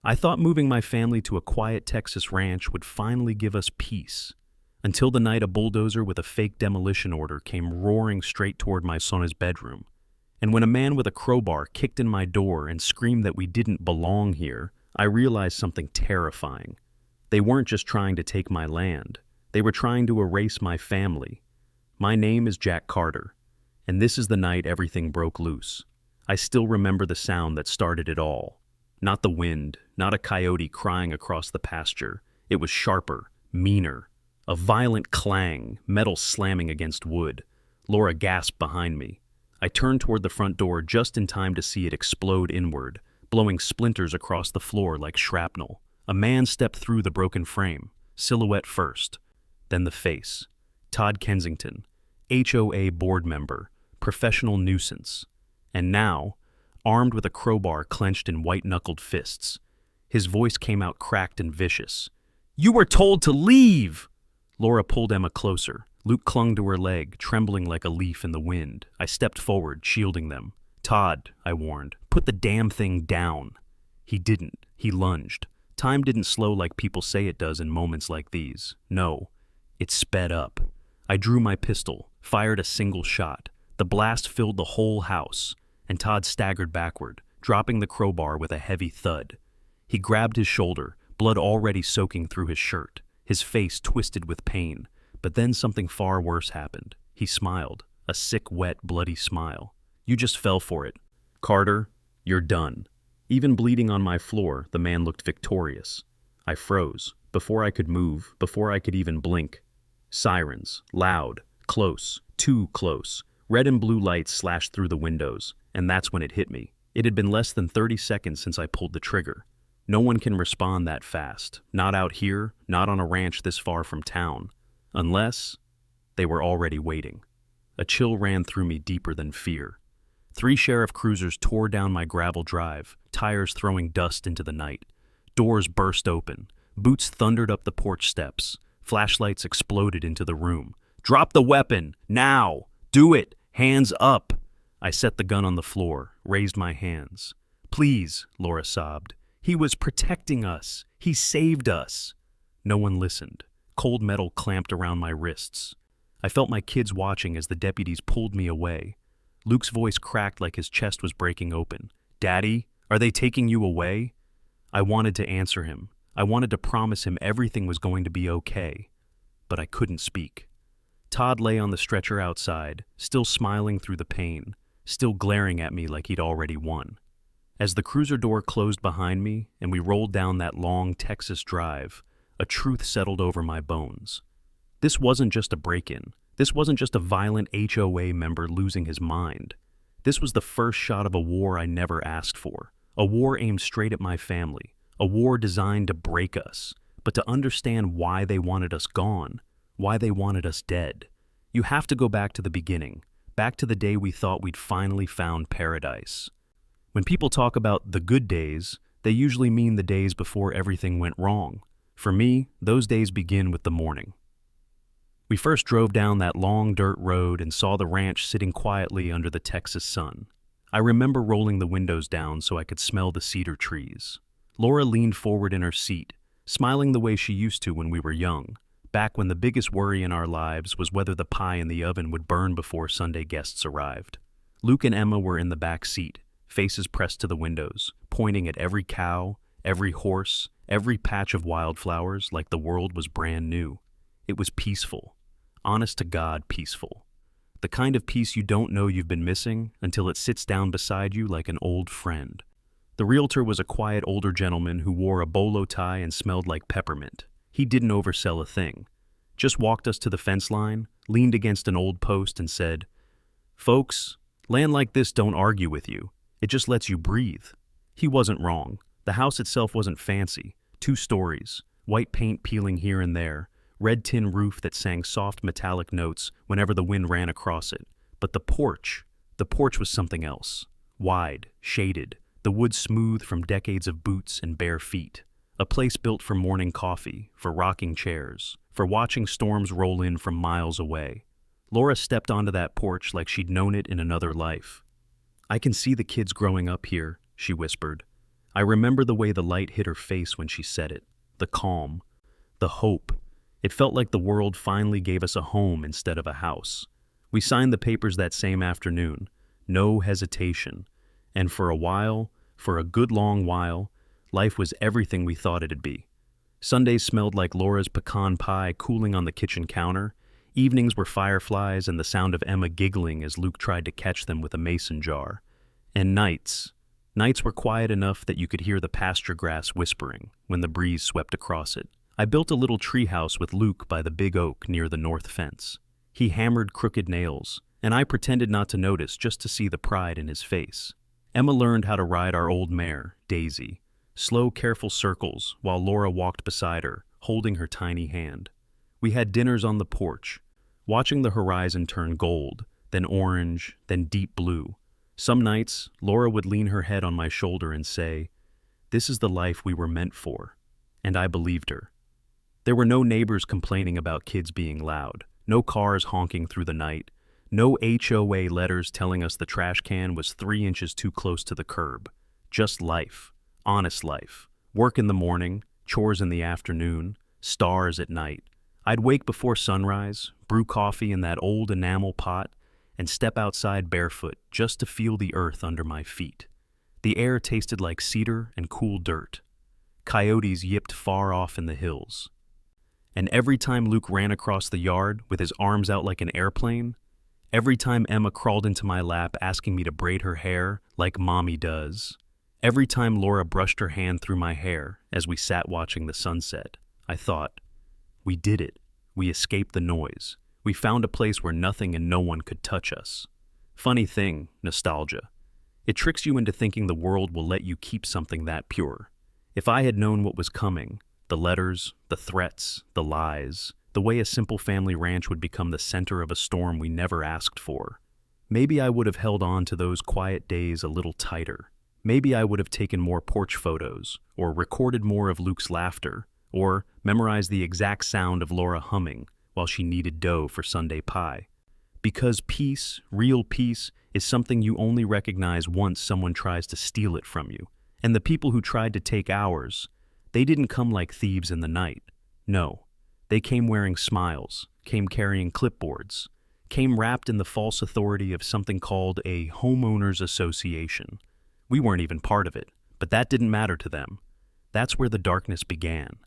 I thought moving my family to a quiet Texas ranch would finally give us peace, until the night a bulldozer with a fake demolition order came roaring straight toward my son's bedroom. And when a man with a crowbar kicked in my door and screamed that we didn't belong here, I realized something terrifying. They weren't just trying to take my land. They were trying to erase my family. My name is Jack Carter, and this is the night everything broke loose. I still remember the sound that started it all. Not the wind, not a coyote crying across the pasture. It was sharper, meaner. A violent clang, metal slamming against wood. Laura gasped behind me. I turned toward the front door just in time to see it explode inward, blowing splinters across the floor like shrapnel. A man stepped through the broken frame, silhouette first, then the face. Todd Kensington, HOA board member, professional nuisance. And now, armed with a crowbar clenched in white-knuckled fists, his voice came out cracked and vicious. "You were told to leave!" Laura pulled Emma closer. Luke clung to her leg, trembling like a leaf in the wind. I stepped forward, shielding them. "Todd," I warned, "put the damn thing down." He didn't. He lunged. Time didn't slow like people say it does in moments like these. No, it sped up. I drew my pistol, fired a single shot. The blast filled the whole house, and Todd staggered backward, dropping the crowbar with a heavy thud. He grabbed his shoulder, blood already soaking through his shirt, his face twisted with pain. But then something far worse happened. He smiled, a sick, wet, bloody smile. "You just fell for it. Carter, you're done." Even bleeding on my floor, the man looked victorious. I froze. Before I could move, before I could even blink. Sirens, loud, close, too close. Red and blue lights slashed through the windows, and that's when it hit me. It had been less than 30 seconds since I pulled the trigger. No one can respond that fast. Not out here, not on a ranch this far from town. Unless they were already waiting. A chill ran through me deeper than fear. 3 sheriff cruisers tore down my gravel drive, tires throwing dust into the night. Doors burst open. Boots thundered up the porch steps. Flashlights exploded into the room. "Drop the weapon! Now! Do it! Hands up!" I set the gun on the floor, raised my hands. "Please," Laura sobbed. "He was protecting us. He saved us." No one listened. Cold metal clamped around my wrists. I felt my kids watching as the deputies pulled me away. Luke's voice cracked like his chest was breaking open. "Daddy, are they taking you away?" I wanted to answer him. I wanted to promise him everything was going to be okay. But I couldn't speak. Todd lay on the stretcher outside, still smiling through the pain, still glaring at me like he'd already won. As the cruiser door closed behind me and we rolled down that long Texas drive, a truth settled over my bones. This wasn't just a break-in. This wasn't just a violent HOA member losing his mind. This was the first shot of a war I never asked for. A war aimed straight at my family. A war designed to break us, but to understand why they wanted us gone, why they wanted us dead. You have to go back to the beginning, back to the day we thought we'd finally found paradise. When people talk about the good days, they usually mean the days before everything went wrong. For me, those days begin with the morning. We first drove down that long dirt road and saw the ranch sitting quietly under the Texas sun. I remember rolling the windows down so I could smell the cedar trees. Laura leaned forward in her seat, smiling the way she used to when we were young, back when the biggest worry in our lives was whether the pie in the oven would burn before Sunday guests arrived. Luke and Emma were in the back seat, faces pressed to the windows, pointing at every cow, every horse, every patch of wildflowers like the world was brand new. It was peaceful. Honest to God, peaceful. The kind of peace you don't know you've been missing until it sits down beside you like an old friend. The realtor was a quiet older gentleman who wore a bolo tie and smelled like peppermint. He didn't oversell a thing. Just walked us to the fence line, leaned against an old post and said, "Folks, land like this don't argue with you. It just lets you breathe." He wasn't wrong. The house itself wasn't fancy. 2 stories, white paint peeling here and there, red tin roof that sang soft metallic notes whenever the wind ran across it. But the porch was something else. Wide, shaded, the wood smooth from decades of boots and bare feet. A place built for morning coffee, for rocking chairs, for watching storms roll in from miles away. Laura stepped onto that porch like she'd known it in another life. "I can see the kids growing up here," she whispered. I remember the way the light hit her face when she said it, the calm, the hope. It felt like the world finally gave us a home instead of a house. We signed the papers that same afternoon, no hesitation. And for a while, for a good long while, life was everything we thought it'd be. Sundays smelled like Laura's pecan pie cooling on the kitchen counter. Evenings were fireflies and the sound of Emma giggling as Luke tried to catch them with a mason jar. And nights were quiet enough that you could hear the pasture grass whispering when the breeze swept across it. I built a little treehouse with Luke by the big oak near the north fence. He hammered crooked nails, and I pretended not to notice just to see the pride in his face. Emma learned how to ride our old mare, Daisy. Slow, careful circles while Laura walked beside her, holding her tiny hand. We had dinners on the porch, watching the horizon turn gold, then orange, then deep blue. Some nights, Laura would lean her head on my shoulder and say, "This is the life we were meant for." And I believed her. There were no neighbors complaining about kids being loud, no cars honking through the night, no HOA letters telling us the trash can was 3 inches too close to the curb. Just life, honest life. Work in the morning, chores in the afternoon, stars at night. I'd wake before sunrise, brew coffee in that old enamel pot, and step outside barefoot just to feel the earth under my feet. The air tasted like cedar and cool dirt. Coyotes yipped far off in the hills. And every time Luke ran across the yard with his arms out like an airplane, every time Emma crawled into my lap asking me to braid her hair like mommy does, every time Laura brushed her hand through my hair as we sat watching the sunset, I thought, we did it. We escaped the noise. We found a place where nothing and no one could touch us. Funny thing, nostalgia. It tricks you into thinking the world will let you keep something that pure. If I had known what was coming, the letters, the threats, the lies, the way a simple family ranch would become the center of a storm we never asked for, maybe I would have held on to those quiet days a little tighter. Maybe I would have taken more porch photos, or recorded more of Luke's laughter, or memorized the exact sound of Laura humming while she kneaded dough for Sunday pie. Because peace, real peace, is something you only recognize once someone tries to steal it from you. And the people who tried to take ours, they didn't come like thieves in the night. No, they came wearing smiles, came carrying clipboards, came wrapped in the false authority of something called a homeowners association. We weren't even part of it, but that didn't matter to them. That's where the darkness began.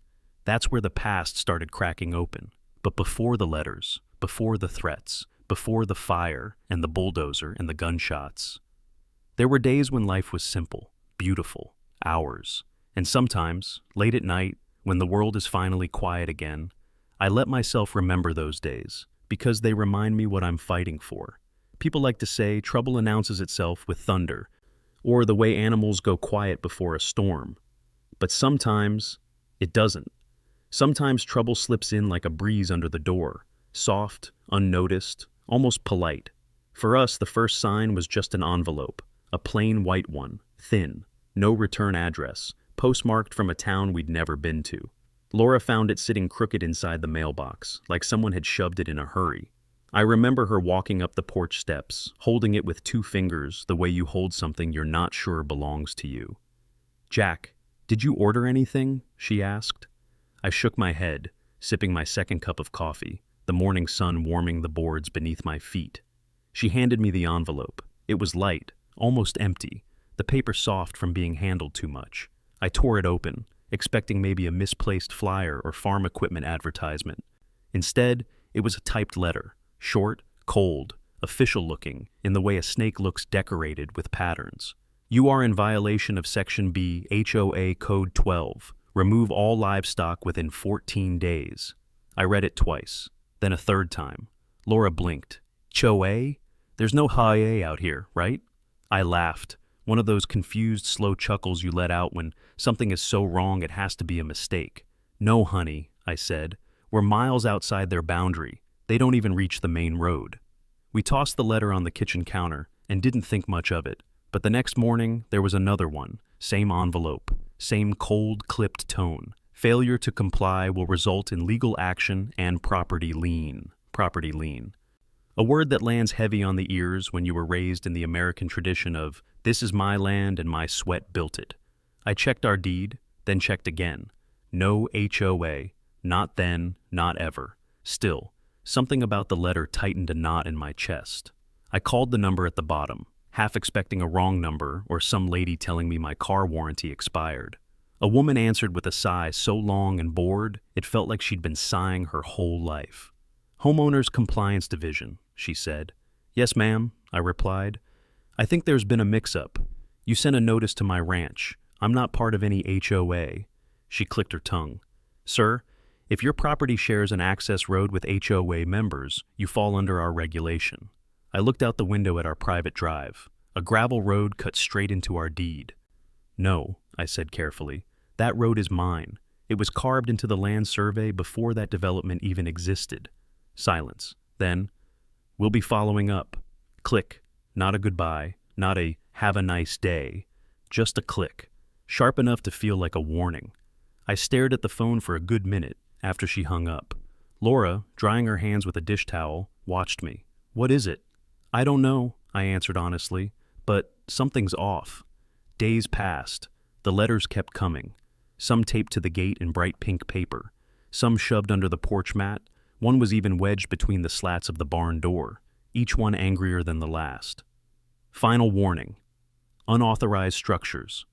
That's where the past started cracking open. But before the letters, before the threats, before the fire and the bulldozer and the gunshots, there were days when life was simple, beautiful, ours. And sometimes, late at night, when the world is finally quiet again, I let myself remember those days, because they remind me what I'm fighting for. People like to say trouble announces itself with thunder, or the way animals go quiet before a storm. But sometimes, it doesn't. Sometimes trouble slips in like a breeze under the door, soft, unnoticed, almost polite. For us, the first sign was just an envelope, a plain white one, thin, no return address, postmarked from a town we'd never been to. Laura found it sitting crooked inside the mailbox, like someone had shoved it in a hurry. I remember her walking up the porch steps, holding it with 2 fingers the way you hold something you're not sure belongs to you. "Jack, did you order anything?" she asked. I shook my head, sipping my second cup of coffee, the morning sun warming the boards beneath my feet. She handed me the envelope. It was light, almost empty, the paper soft from being handled too much. I tore it open, expecting maybe a misplaced flyer or farm equipment advertisement. Instead, it was a typed letter, short, cold, official-looking, in the way a snake looks decorated with patterns. "You are in violation of Section B, HOA Code 12. Remove all livestock within 14 days. I read it twice, then a third time. Laura blinked. "HOA? There's no HOA out here, right?" I laughed, one of those confused, slow chuckles you let out when something is so wrong it has to be a mistake. "No, honey," I said. "We're miles outside their boundary. They don't even reach the main road." We tossed the letter on the kitchen counter and didn't think much of it. But the next morning, there was another one, same envelope, same cold, clipped tone. "Failure to comply will result in legal action and property lien." Property lien. A word that lands heavy on the ears when you were raised in the American tradition of, "This is my land and my sweat built it." I checked our deed, then checked again. No HOA. Not then, not ever. Still, something about the letter tightened a knot in my chest. I called the number at the bottom, half expecting a wrong number or some lady telling me my car warranty expired. A woman answered with a sigh so long and bored, it felt like she'd been sighing her whole life. "Homeowners Compliance Division," she said. "Yes, ma'am," I replied. "I think there's been a mix-up. You sent a notice to my ranch. I'm not part of any HOA." She clicked her tongue. "Sir, if your property shares an access road with HOA members, you fall under our regulation." I looked out the window at our private drive. A gravel road cut straight into our deed. "No," I said carefully. "That road is mine. It was carved into the land survey before that development even existed." Silence. Then, "We'll be following up." Click. Not a goodbye, not a "have a nice day," just a click, sharp enough to feel like a warning. I stared at the phone for a good minute after she hung up. Laura, drying her hands with a dish towel, watched me. "What is it?" "I don't know," I answered honestly, "but something's off." Days passed. The letters kept coming. Some taped to the gate in bright pink paper. Some shoved under the porch mat. One was even wedged between the slats of the barn door, each one angrier than the last. Final warning. Unauthorized structures.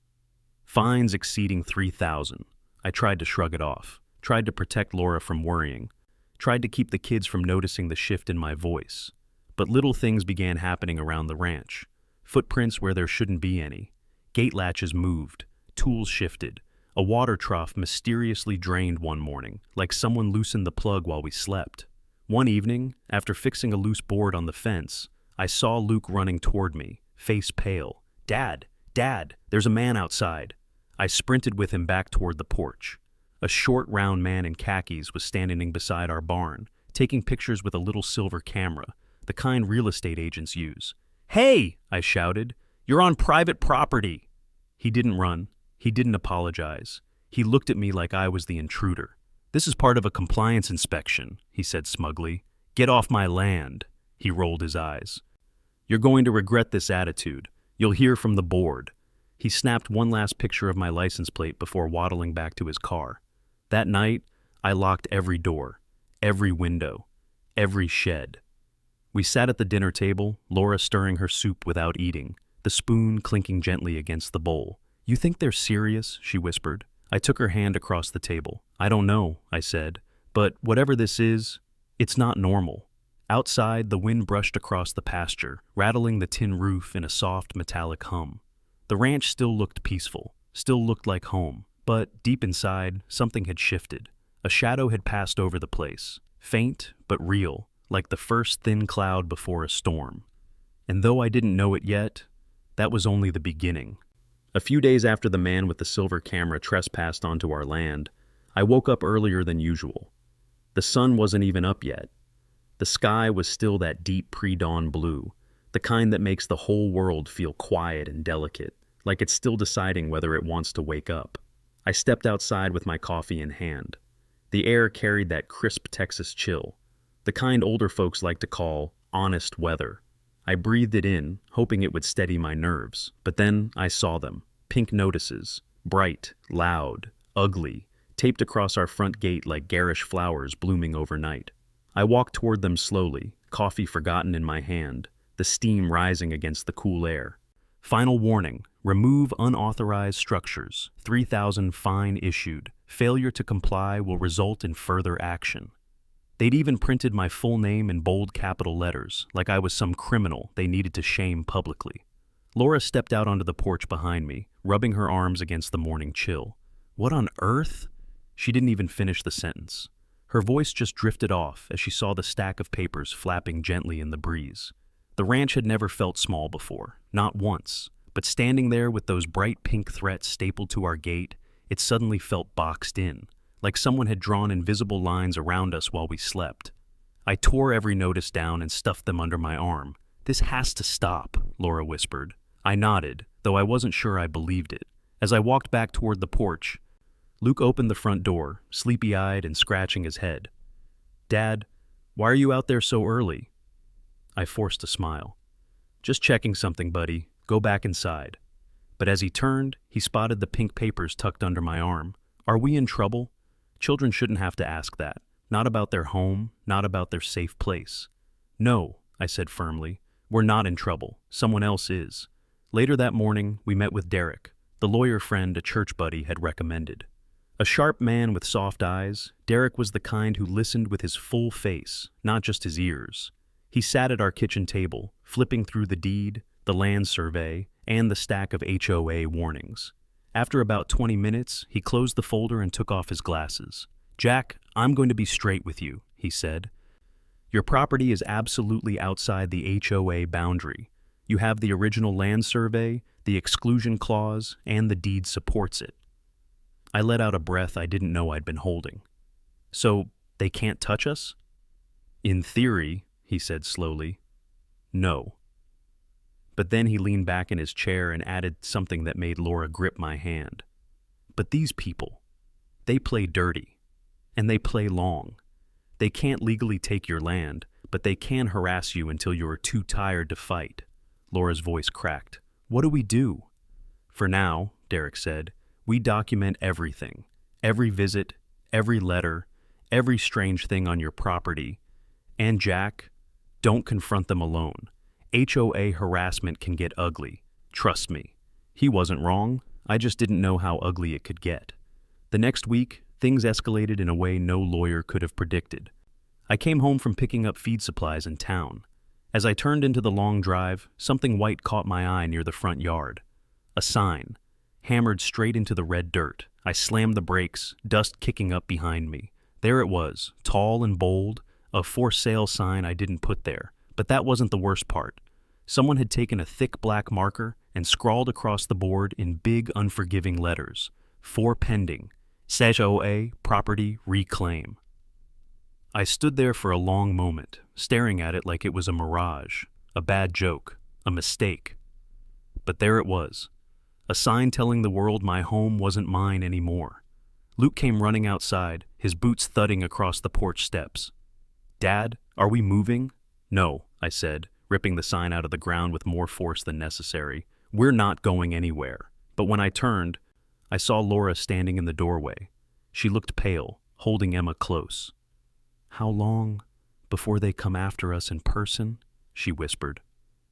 Fines exceeding $3,000. I tried to shrug it off. Tried to protect Laura from worrying. Tried to keep the kids from noticing the shift in my voice. But little things began happening around the ranch. Footprints where there shouldn't be any. Gate latches moved. Tools shifted. A water trough mysteriously drained one morning, like someone loosened the plug while we slept. One evening, after fixing a loose board on the fence, I saw Luke running toward me, face pale. "Dad! Dad! There's a man outside!" I sprinted with him back toward the porch. A short, round man in khakis was standing beside our barn, taking pictures with a little silver camera, the kind real estate agents use. "Hey!" I shouted. "You're on private property!" He didn't run. He didn't apologize. He looked at me like I was the intruder. "This is part of a compliance inspection," he said smugly. "Get off my land." He rolled his eyes. "You're going to regret this attitude. You'll hear from the board." He snapped one last picture of my license plate before waddling back to his car. That night, I locked every door, every window, every shed. We sat at the dinner table, Laura stirring her soup without eating, the spoon clinking gently against the bowl. "You think they're serious?" she whispered. I took her hand across the table. "I don't know," I said, "but whatever this is, it's not normal." Outside, the wind brushed across the pasture, rattling the tin roof in a soft metallic hum. The ranch still looked peaceful, still looked like home, but deep inside, something had shifted. A shadow had passed over the place, faint but real, like the first thin cloud before a storm. And though I didn't know it yet, that was only the beginning. A few days after the man with the silver camera trespassed onto our land, I woke up earlier than usual. The sun wasn't even up yet. The sky was still that deep pre-dawn blue, the kind that makes the whole world feel quiet and delicate, like it's still deciding whether it wants to wake up. I stepped outside with my coffee in hand. The air carried that crisp Texas chill, the kind older folks like to call honest weather. I breathed it in, hoping it would steady my nerves, but then I saw them. Pink notices, bright, loud, ugly, taped across our front gate like garish flowers blooming overnight. I walked toward them slowly, coffee forgotten in my hand, the steam rising against the cool air. Final warning: remove unauthorized structures. 3,000 fine issued. Failure to comply will result in further action. They'd even printed my full name in bold capital letters, like I was some criminal they needed to shame publicly. Laura stepped out onto the porch behind me, rubbing her arms against the morning chill. "What on earth?" She didn't even finish the sentence. Her voice just drifted off as she saw the stack of papers flapping gently in the breeze. The ranch had never felt small before, not once, but standing there with those bright pink threats stapled to our gate, it suddenly felt boxed in, like someone had drawn invisible lines around us while we slept. I tore every notice down and stuffed them under my arm. "This has to stop," Laura whispered. I nodded, though I wasn't sure I believed it. As I walked back toward the porch, Luke opened the front door, sleepy-eyed and scratching his head. "Dad, why are you out there so early?" I forced a smile. "Just checking something, buddy. Go back inside." But as he turned, he spotted the pink papers tucked under my arm. Are we in trouble? Children shouldn't have to ask that. Not about their home, not about their safe place. No, I said firmly. We're not in trouble. Someone else is. Later that morning, we met with Derek, the lawyer friend a church buddy had recommended. A sharp man with soft eyes, Derek was the kind who listened with his full face, not just his ears. He sat at our kitchen table, flipping through the deed, the land survey, and the stack of HOA warnings. After about 20 minutes, he closed the folder and took off his glasses. Jack, I'm going to be straight with you, he said. Your property is absolutely outside the HOA boundary. You have the original land survey, the exclusion clause, and the deed supports it. I let out a breath I didn't know I'd been holding. So, they can't touch us? In theory, he said slowly, no. But then he leaned back in his chair and added something that made Laura grip my hand. But these people, they play dirty, and they play long. They can't legally take your land, but they can harass you until you are too tired to fight. Laura's voice cracked. What do we do? For now, Derek said, we document everything. Every visit, every letter, every strange thing on your property. And Jack, don't confront them alone. HOA harassment can get ugly. Trust me. He wasn't wrong. I just didn't know how ugly it could get. The next week, things escalated in a way no lawyer could have predicted. I came home from picking up feed supplies in town. As I turned into the long drive, something white caught my eye near the front yard. A sign, hammered straight into the red dirt. I slammed the brakes, dust kicking up behind me. There it was, tall and bold, a for sale sign I didn't put there. But that wasn't the worst part. Someone had taken a thick black marker and scrawled across the board in big, unforgiving letters, "For pending, HOA property reclaim." I stood there for a long moment, staring at it like it was a mirage, a bad joke, a mistake. But there it was, a sign telling the world my home wasn't mine anymore. Luke came running outside, his boots thudding across the porch steps. Dad, are we moving? No, I said, ripping the sign out of the ground with more force than necessary. We're not going anywhere. But when I turned, I saw Laura standing in the doorway. She looked pale, holding Emma close. How long before they come after us in person? She whispered.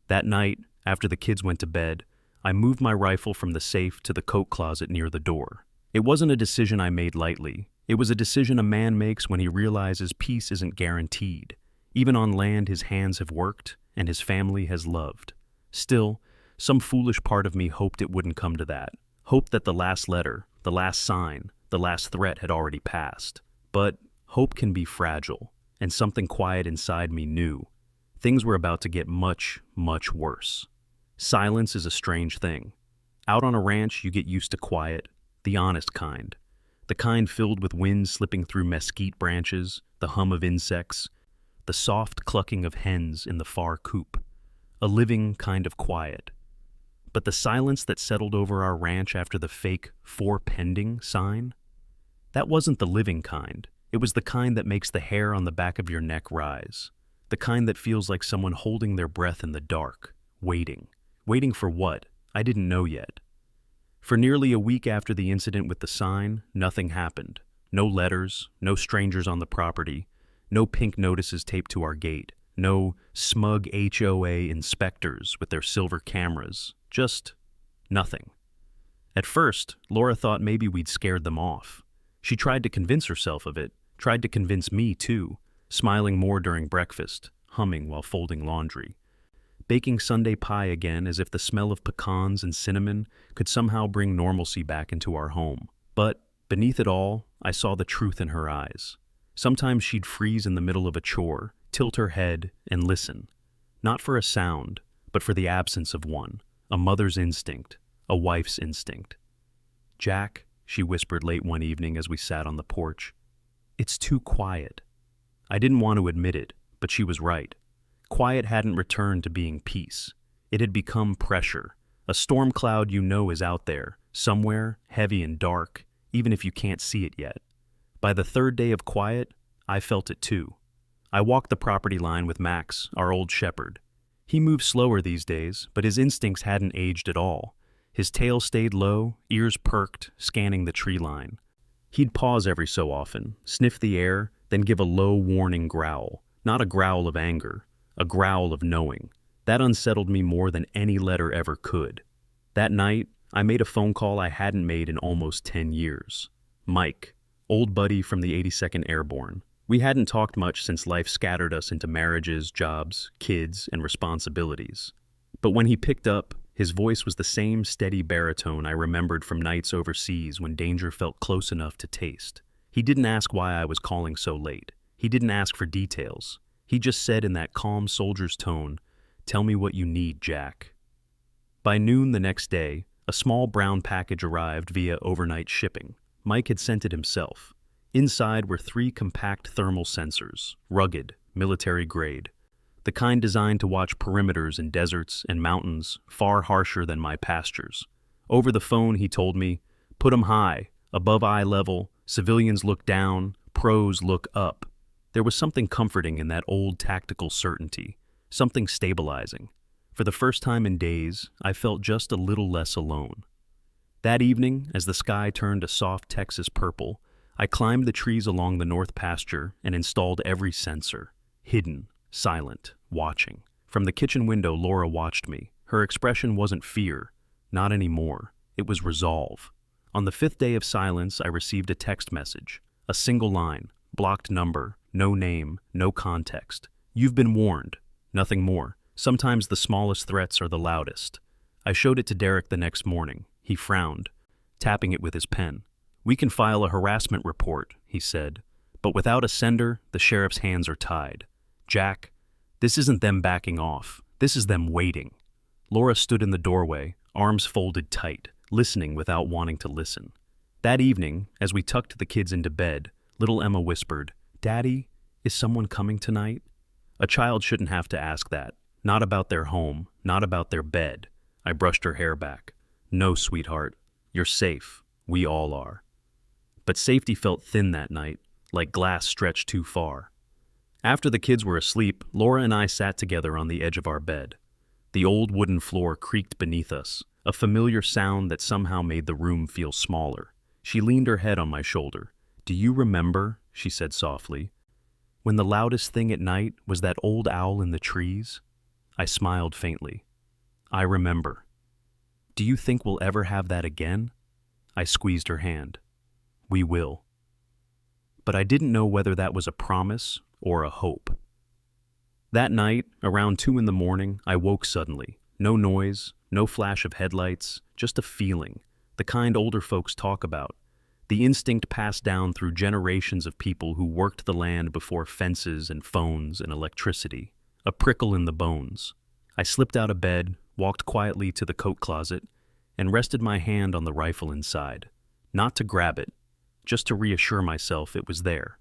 That night, after the kids went to bed, I moved my rifle from the safe to the coat closet near the door. It wasn't a decision I made lightly. It was a decision a man makes when he realizes peace isn't guaranteed. Even on land his hands have worked and his family has loved. Still, some foolish part of me hoped it wouldn't come to that. Hoped that the last letter, the last sign, the last threat had already passed. But hope can be fragile, and something quiet inside me knew. Things were about to get much, much worse. Silence is a strange thing. Out on a ranch, you get used to quiet, the honest kind. The kind filled with wind slipping through mesquite branches, the hum of insects, the soft clucking of hens in the far coop. A living kind of quiet. But the silence that settled over our ranch after the fake "for pending" sign? That wasn't the living kind. It was the kind that makes the hair on the back of your neck rise. The kind that feels like someone holding their breath in the dark, waiting. Waiting for what? I didn't know yet. For nearly a week after the incident with the sign, nothing happened. No letters, no strangers on the property, no pink notices taped to our gate, no smug HOA inspectors with their silver cameras, just nothing. At first, Laura thought maybe we'd scared them off. She tried to convince herself of it, tried to convince me too, smiling more during breakfast, humming while folding laundry. Baking Sunday pie again as if the smell of pecans and cinnamon could somehow bring normalcy back into our home. But beneath it all, I saw the truth in her eyes. Sometimes she'd freeze in the middle of a chore, tilt her head, and listen. Not for a sound, but for the absence of one. A mother's instinct, a wife's instinct. Jack, she whispered late one evening as we sat on the porch, it's too quiet. I didn't want to admit it, but she was right. Quiet hadn't returned to being peace. It had become pressure. A storm cloud you know is out there, somewhere, heavy and dark, even if you can't see it yet. By the third day of quiet, I felt it too. I walked the property line with Max, our old shepherd. He moved slower these days, but his instincts hadn't aged at all. His tail stayed low, ears perked, scanning the tree line. He'd pause every so often, sniff the air, then give a low warning growl. Not a growl of anger, a growl of knowing. That unsettled me more than any letter ever could. That night, I made a phone call I hadn't made in almost 10 years. Mike, old buddy from the 82nd Airborne. We hadn't talked much since life scattered us into marriages, jobs, kids, and responsibilities. But when he picked up, his voice was the same steady baritone I remembered from nights overseas when danger felt close enough to taste. He didn't ask why I was calling so late. He didn't ask for details. He just said in that calm soldier's tone, "Tell me what you need, Jack." By noon the next day, a small brown package arrived via overnight shipping. Mike had sent it himself. Inside were 3 compact thermal sensors, rugged, military grade. The kind designed to watch perimeters in deserts and mountains far harsher than my pastures. Over the phone, he told me, "Put 'em high, above eye level, civilians look down, pros look up." There was something comforting in that old tactical certainty, something stabilizing. For the first time in days, I felt just a little less alone. That evening, as the sky turned a soft Texas purple, I climbed the trees along the north pasture and installed every sensor, hidden, silent, watching. From the kitchen window, Laura watched me. Her expression wasn't fear, not anymore. It was resolve. On the 5th day of silence, I received a text message. A single line, blocked number, no name, no context. "You've been warned." Nothing more. Sometimes the smallest threats are the loudest. I showed it to Derek the next morning. He frowned, tapping it with his pen. "We can file a harassment report," he said. "But without a sender, the sheriff's hands are tied. Jack, this isn't them backing off. This is them waiting." Laura stood in the doorway, arms folded tight, listening without wanting to listen. That evening, as we tucked the kids into bed, little Emma whispered, "Daddy, is someone coming tonight?" A child shouldn't have to ask that. Not about their home, not about their bed. I brushed her hair back. "No, sweetheart. You're safe. We all are." But safety felt thin that night, like glass stretched too far. After the kids were asleep, Laura and I sat together on the edge of our bed. The old wooden floor creaked beneath us, a familiar sound that somehow made the room feel smaller. She leaned her head on my shoulder. "Do you remember," she said softly, "when the loudest thing at night was that old owl in the trees?" I smiled faintly. "I remember. Do you think we'll ever have that again?" I squeezed her hand. "We will." But I didn't know whether that was a promise or a hope. That night, around 2 in the morning, I woke suddenly. No noise, no flash of headlights, just a feeling, the kind older folks talk about. The instinct passed down through generations of people who worked the land before fences and phones and electricity. A prickle in the bones. I slipped out of bed, walked quietly to the coat closet, and rested my hand on the rifle inside. Not to grab it, just to reassure myself it was there.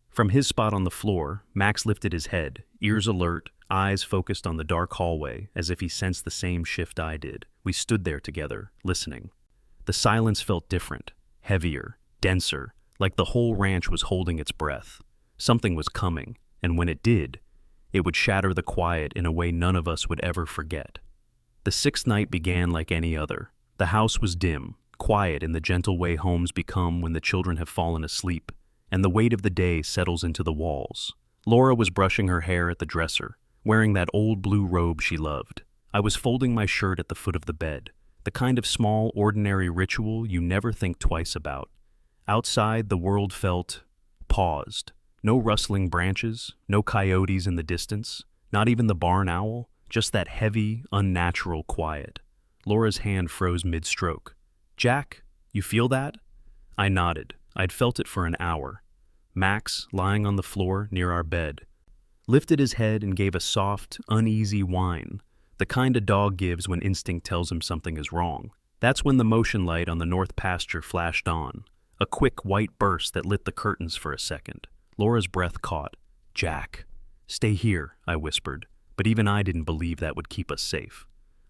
From his spot on the floor, Max lifted his head, ears alert, eyes focused on the dark hallway, as if he sensed the same shift I did. We stood there together, listening. The silence felt different, heavier, denser, like the whole ranch was holding its breath. Something was coming, and when it did, it would shatter the quiet in a way none of us would ever forget. The 6th night began like any other. The house was dim, quiet in the gentle way homes become when the children have fallen asleep, and the weight of the day settles into the walls. Laura was brushing her hair at the dresser, wearing that old blue robe she loved. I was folding my shirt at the foot of the bed, the kind of small, ordinary ritual you never think twice about. Outside, the world felt paused. No rustling branches, no coyotes in the distance, not even the barn owl, just that heavy, unnatural quiet. Laura's hand froze mid-stroke. "Jack, you feel that?" I nodded. I'd felt it for an hour. Max, lying on the floor near our bed, lifted his head and gave a soft, uneasy whine, the kind a dog gives when instinct tells him something is wrong. That's when the motion light on the north pasture flashed on, a quick white burst that lit the curtains for a second. Laura's breath caught. "Jack, stay here," I whispered, but even I didn't believe that would keep us safe.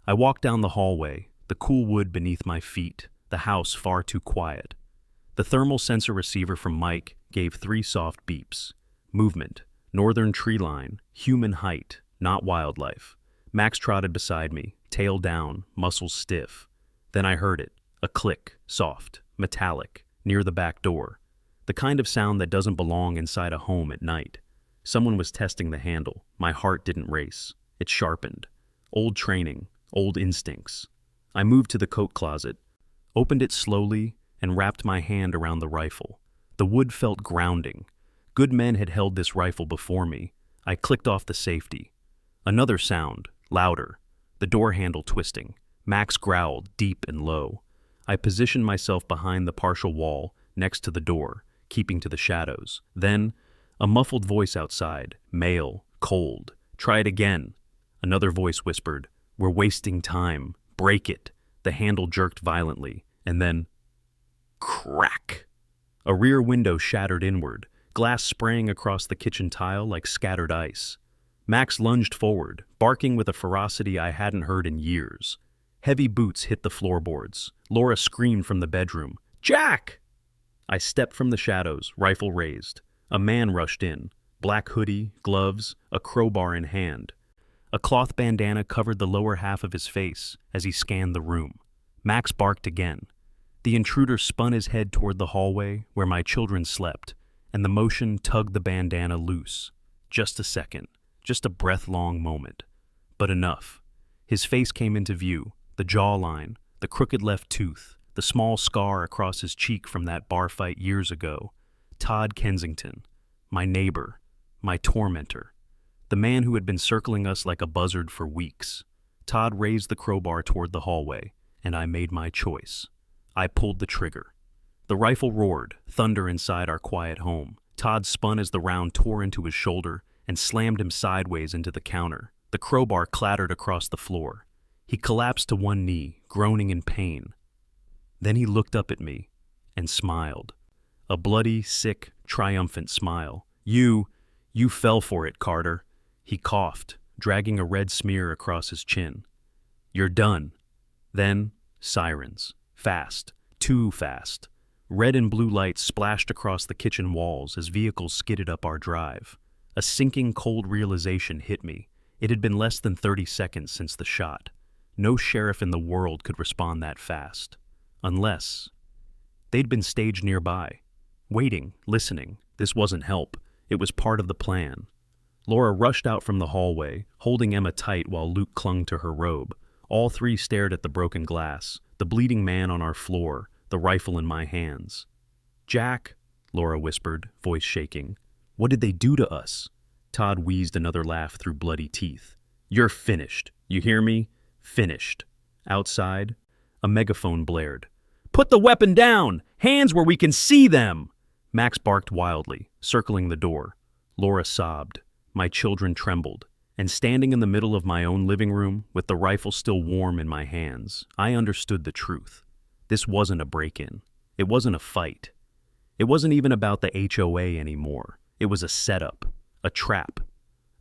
I walked down the hallway, the cool wood beneath my feet, the house far too quiet. The thermal sensor receiver from Mike gave 3 soft beeps. Movement, northern tree line, human height, not wildlife. Max trotted beside me, tail down, muscles stiff. Then I heard it, a click, soft, metallic, near the back door. The kind of sound that doesn't belong inside a home at night. Someone was testing the handle. My heart didn't race. It sharpened. Old training, old instincts. I moved to the coat closet, opened it slowly, and wrapped my hand around the rifle. The wood felt grounding. Good men had held this rifle before me. I clicked off the safety. Another sound, louder. The door handle twisting. Max growled, deep and low. I positioned myself behind the partial wall, next to the door, keeping to the shadows. Then, a muffled voice outside, male, cold. "Try it again." Another voice whispered, "We're wasting time. Break it." The handle jerked violently, and then, crack! A rear window shattered inward, glass spraying across the kitchen tile like scattered ice. Max lunged forward, barking with a ferocity I hadn't heard in years. Heavy boots hit the floorboards. Laura screamed from the bedroom, "Jack!" I stepped from the shadows, rifle raised. A man rushed in, black hoodie, gloves, a crowbar in hand. A cloth bandana covered the lower half of his face as he scanned the room. Max barked again. The intruder spun his head toward the hallway where my children slept, and the motion tugged the bandana loose. Just a second, just a breath-long moment. But enough. His face came into view, the jawline, the crooked left tooth, the small scar across his cheek from that bar fight years ago. Todd Kensington, my neighbor, my tormentor, the man who had been circling us like a buzzard for weeks. Todd raised the crowbar toward the hallway, and I made my choice. I pulled the trigger. The rifle roared, thunder inside our quiet home. Todd spun as the round tore into his shoulder and slammed him sideways into the counter. The crowbar clattered across the floor. He collapsed to one knee, groaning in pain. Then he looked up at me and smiled. A bloody, sick, triumphant smile. You fell for it, Carter." He coughed, dragging a red smear across his chin. "You're done." Then, sirens. Fast. Too fast. Red and blue lights splashed across the kitchen walls as vehicles skidded up our drive. A sinking, cold realization hit me. It had been less than 30 seconds since the shot. No sheriff in the world could respond that fast. Unless they'd been staged nearby. Waiting, listening. This wasn't help. It was part of the plan. Laura rushed out from the hallway, holding Emma tight while Luke clung to her robe. All three stared at the broken glass, the bleeding man on our floor, the rifle in my hands. "Jack," Laura whispered, voice shaking. "What did they do to us?" Todd wheezed another laugh through bloody teeth. "You're finished. You hear me? Finished." Outside, a megaphone blared. "Put the weapon down! Hands where we can see them!" Max barked wildly, circling the door. Laura sobbed. My children trembled. And standing in the middle of my own living room, with the rifle still warm in my hands, I understood the truth. This wasn't a break-in. It wasn't a fight. It wasn't even about the HOA anymore. It was a setup, a trap,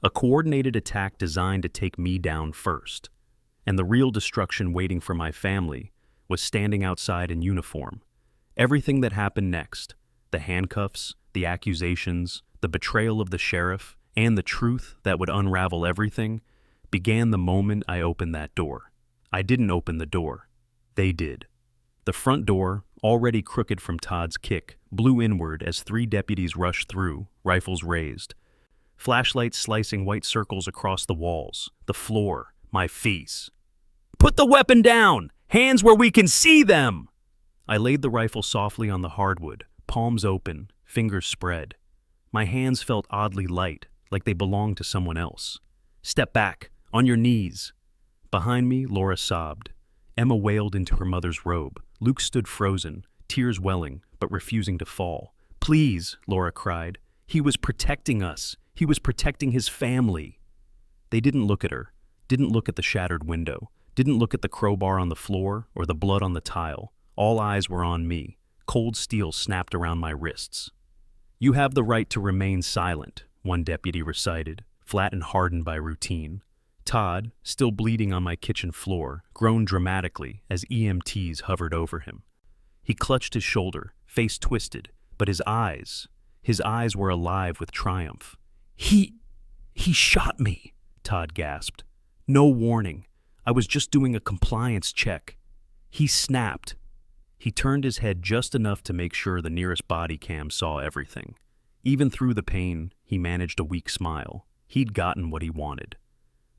a coordinated attack designed to take me down first. And the real destruction waiting for my family was standing outside in uniform. Everything that happened next, the handcuffs, the accusations, the betrayal of the sheriff, and the truth that would unravel everything, began the moment I opened that door. I didn't open the door. They did. The front door, already crooked from Todd's kick, blew inward as 3 deputies rushed through, rifles raised. Flashlights slicing white circles across the walls, the floor, my face. "Put the weapon down! Hands where we can see them!" I laid the rifle softly on the hardwood, palms open, fingers spread. My hands felt oddly light, like they belonged to someone else. "Step back, on your knees." Behind me, Laura sobbed. Emma wailed into her mother's robe. Luke stood frozen, tears welling, but refusing to fall. "Please," Laura cried. "He was protecting us. He was protecting his family." They didn't look at her, didn't look at the shattered window, didn't look at the crowbar on the floor or the blood on the tile. All eyes were on me. Cold steel snapped around my wrists. "You have the right to remain silent," one deputy recited, flat and hardened by routine. Todd, still bleeding on my kitchen floor, groaned dramatically as EMTs hovered over him. He clutched his shoulder, face twisted, but his eyes were alive with triumph. He shot me," Todd gasped. "No warning. I was just doing a compliance check." He snapped. He turned his head just enough to make sure the nearest body cam saw everything. Even through the pain, he managed a weak smile. He'd gotten what he wanted.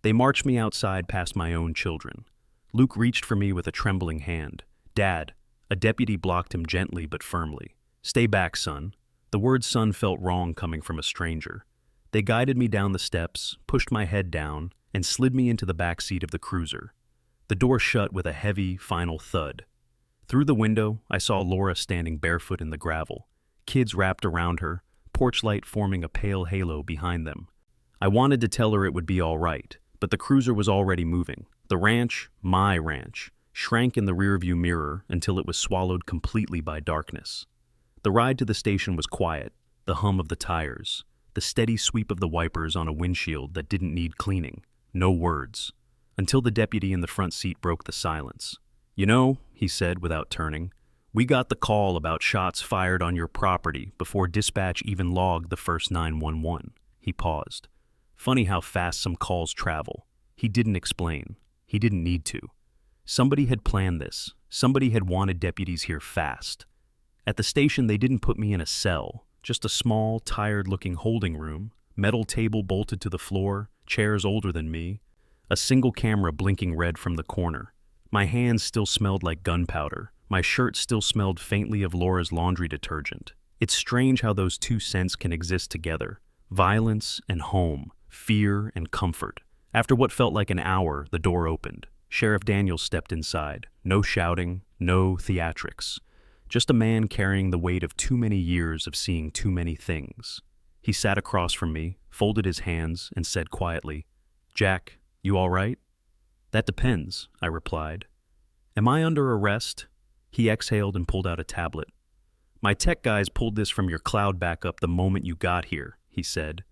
They marched me outside past my own children. Luke reached for me with a trembling hand. "Dad." A deputy blocked him gently but firmly. "Stay back, son." The word son felt wrong coming from a stranger. They guided me down the steps, pushed my head down, and slid me into the back seat of the cruiser. The door shut with a heavy, final thud. Through the window, I saw Laura standing barefoot in the gravel. Kids wrapped around her, porch light forming a pale halo behind them. I wanted to tell her it would be all right, but the cruiser was already moving. The ranch, my ranch, shrank in the rearview mirror until it was swallowed completely by darkness. The ride to the station was quiet, the hum of the tires, the steady sweep of the wipers on a windshield that didn't need cleaning. No words. Until the deputy in the front seat broke the silence. "You know," he said without turning, "we got the call about shots fired on your property before dispatch even logged the first 911. He paused. Funny how fast some calls travel. He didn't explain. He didn't need to. Somebody had planned this. Somebody had wanted deputies here fast. At the station, they didn't put me in a cell, just a small, tired-looking holding room, metal table bolted to the floor, chairs older than me, a single camera blinking red from the corner. My hands still smelled like gunpowder. My shirt still smelled faintly of Laura's laundry detergent. It's strange how those two scents can exist together. Violence and home, fear and comfort. After what felt like an hour, the door opened. Sheriff Daniels stepped inside. No shouting, no theatrics. Just a man carrying the weight of too many years of seeing too many things. He sat across from me, folded his hands, and said quietly, "Jack, you all right?" "That depends," I replied. "Am I under arrest?" He exhaled and pulled out a tablet. "My tech guys pulled this from your cloud backup the moment you got here," he said.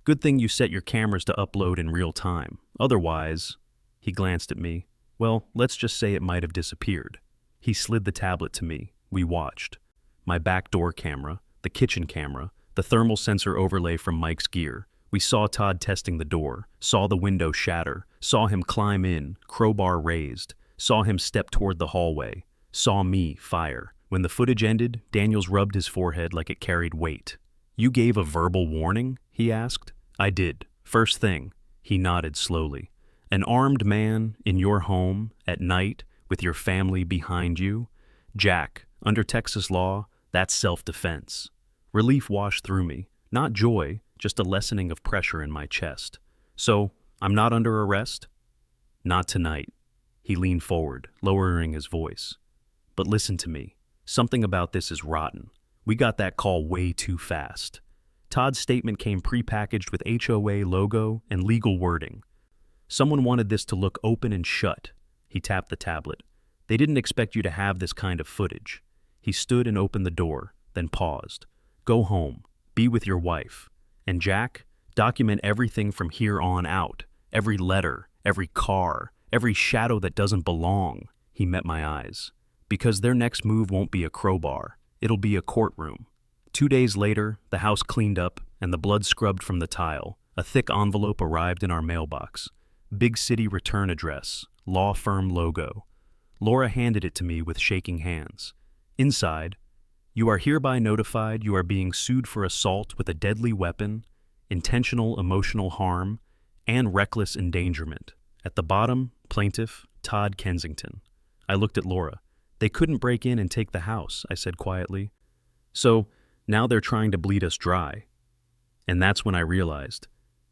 "Good thing you set your cameras to upload in real time. Otherwise," he glanced at me, "well, let's just say it might have disappeared." He slid the tablet to me. We watched. My back door camera, the kitchen camera, the thermal sensor overlay from Mike's gear. We saw Todd testing the door, saw the window shatter, saw him climb in, crowbar raised, saw him step toward the hallway, saw me fire. When the footage ended, Daniels rubbed his forehead like it carried weight. "You gave a verbal warning?" he asked. "I did. First thing." He nodded slowly. "An armed man in your home at night with your family behind you? Jack, under Texas law, that's self-defense." Relief washed through me. Not joy, just a lessening of pressure in my chest. "So, I'm not under arrest?" "Not tonight." He leaned forward, lowering his voice. "But listen to me. Something about this is rotten. We got that call way too fast." Todd's statement came prepackaged with HOA logo and legal wording. "Someone wanted this to look open and shut." He tapped the tablet. "They didn't expect you to have this kind of footage." He stood and opened the door, then paused. "Go home. Be with your wife. And Jack, document everything from here on out. Every letter, every car, every shadow that doesn't belong." He met my eyes. "Because their next move won't be a crowbar. It'll be a courtroom." 2 days later, the house cleaned up and the blood scrubbed from the tile. A thick envelope arrived in our mailbox. Big city return address, law firm logo. Laura handed it to me with shaking hands. Inside, "You are hereby notified you are being sued for assault with a deadly weapon, intentional emotional harm, and reckless endangerment." At the bottom, plaintiff, Todd Kensington. I looked at Laura. "They couldn't break in and take the house," I said quietly. "So, now they're trying to bleed us dry." And that's when I realized,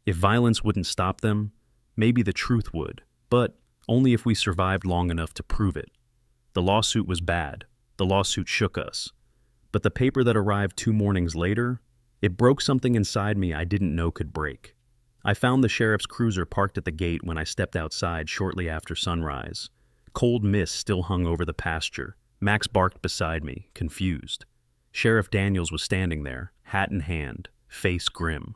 if violence wouldn't stop them, maybe the truth would, but only if we survived long enough to prove it. The lawsuit was bad. The lawsuit shook us. But the paper that arrived 2 mornings later, it broke something inside me I didn't know could break. I found the sheriff's cruiser parked at the gate when I stepped outside shortly after sunrise. Cold mist still hung over the pasture. Max barked beside me, confused. Sheriff Daniels was standing there, hat in hand, face grim.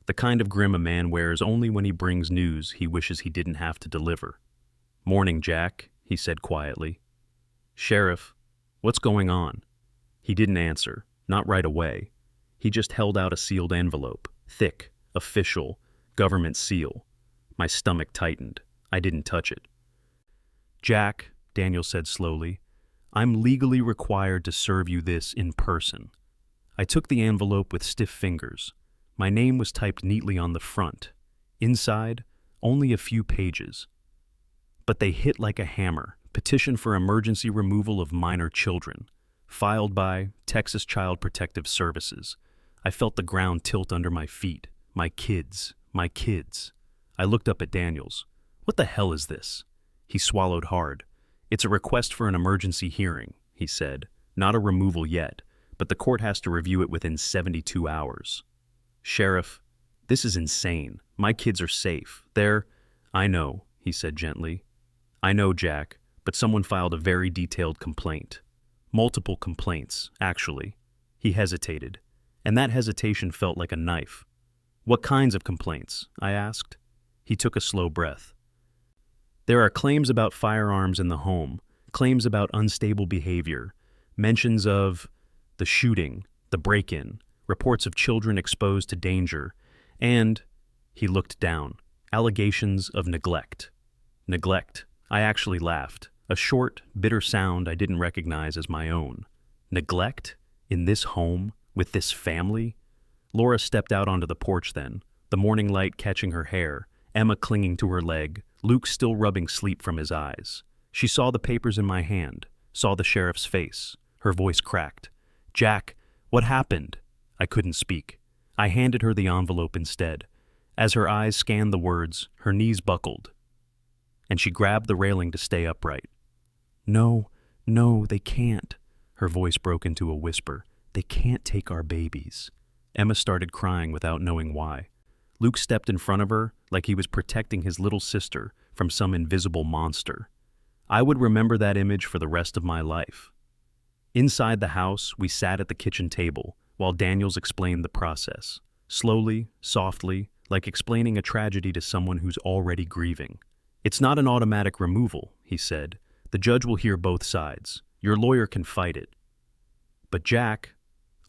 The kind of grim a man wears only when he brings news he wishes he didn't have to deliver. "Morning, Jack," he said quietly. "Sheriff, what's going on?" He didn't answer, not right away. He just held out a sealed envelope, thick, official, government seal. My stomach tightened. I didn't touch it. "Jack, Daniel said slowly. "I'm legally required to serve you this in person." I took the envelope with stiff fingers. My name was typed neatly on the front. Inside, only a few pages. But they hit like a hammer. Petition for emergency removal of minor children. Filed by Texas Child Protective Services. I felt the ground tilt under my feet. My kids. My kids. I looked up at Daniels. "What the hell is this?" He swallowed hard. "It's a request for an emergency hearing," he said. "Not a removal yet, but the court has to review it within 72 hours. "Sheriff, this is insane. My kids are safe. "I know," he said gently. "I know, Jack, but someone filed a very detailed complaint. Multiple complaints, actually." He hesitated, and that hesitation felt like a knife. "What kinds of complaints?" I asked. He took a slow breath. "There are claims about firearms in the home, claims about unstable behavior, mentions of the shooting, the break-in, reports of children exposed to danger, and," he looked down, "allegations of neglect." Neglect. I actually laughed, a short, bitter sound I didn't recognize as my own. Neglect? In this home? With this family? Laura stepped out onto the porch then, the morning light catching her hair, Emma clinging to her leg, Luke still rubbing sleep from his eyes. She saw the papers in my hand, saw the sheriff's face. Her voice cracked. "Jack, what happened?" I couldn't speak. I handed her the envelope instead. As her eyes scanned the words, her knees buckled, and she grabbed the railing to stay upright. No, they can't." Her voice broke into a whisper. "They can't take our babies." Emma started crying without knowing why. Luke stepped in front of her like he was protecting his little sister from some invisible monster. I would remember that image for the rest of my life. Inside the house, we sat at the kitchen table while Daniels explained the process. Slowly, softly, like explaining a tragedy to someone who's already grieving. "It's not an automatic removal," he said. "The judge will hear both sides. Your lawyer can fight it. But Jack,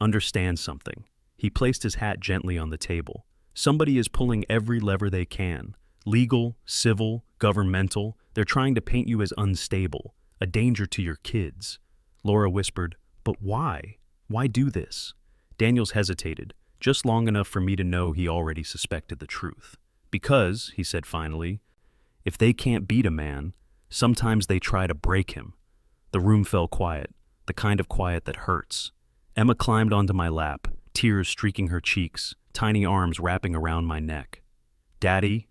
understand something." He placed his hat gently on the table. "Somebody is pulling every lever they can. Legal, civil, governmental. They're trying to paint you as unstable, a danger to your kids." Laura whispered, "But why? Why do this?" Daniels hesitated, just long enough for me to know he already suspected the truth. "Because," he said finally, "if they can't beat a man, sometimes they try to break him." The room fell quiet, the kind of quiet that hurts. Emma climbed onto my lap, tears streaking her cheeks, tiny arms wrapping around my neck. "Daddy,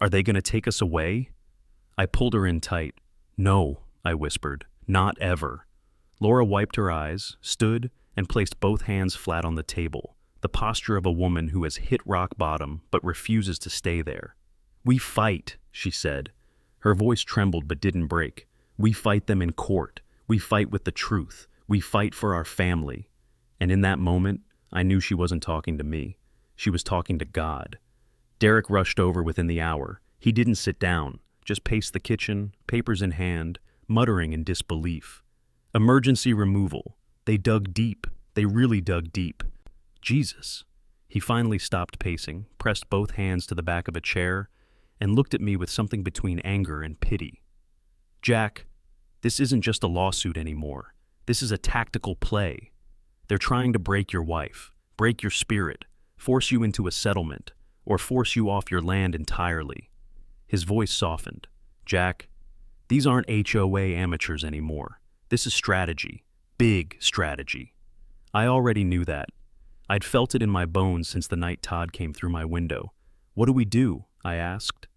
are they going to take us away?" I pulled her in tight. "No," I whispered, "not ever." Laura wiped her eyes, stood, and placed both hands flat on the table, the posture of a woman who has hit rock bottom but refuses to stay there. "We fight," she said. Her voice trembled but didn't break. "We fight them in court. We fight with the truth. We fight for our family." And in that moment, I knew she wasn't talking to me. She was talking to God. Derek rushed over within the hour. He didn't sit down, just paced the kitchen, papers in hand, muttering in disbelief. Emergency removal. They dug deep. They really dug deep. Jesus. He finally stopped pacing, pressed both hands to the back of a chair, and looked at me with something between anger and pity. "Jack, this isn't just a lawsuit anymore. This is a tactical play. They're trying to break your wife, break your spirit, force you into a settlement, or force you off your land entirely." His voice softened. "Jack, these aren't HOA amateurs anymore. This is strategy. Big strategy." I already knew that. I'd felt it in my bones since the night Todd came through my window. "What do we do?" I asked.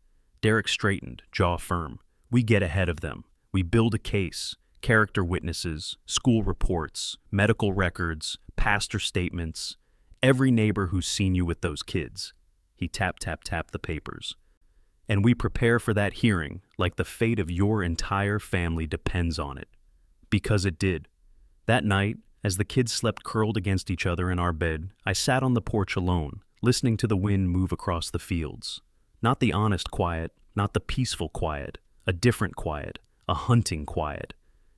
Derek straightened, jaw firm. "We get ahead of them. We build a case. Character witnesses, school reports, medical records, pastor statements, every neighbor who's seen you with those kids." He tapped the papers. "And we prepare for that hearing like the fate of your entire family depends on it." Because it did. That night, as the kids slept curled against each other in our bed, I sat on the porch alone, listening to the wind move across the fields. Not the honest quiet, not the peaceful quiet, a different quiet, a hunting quiet.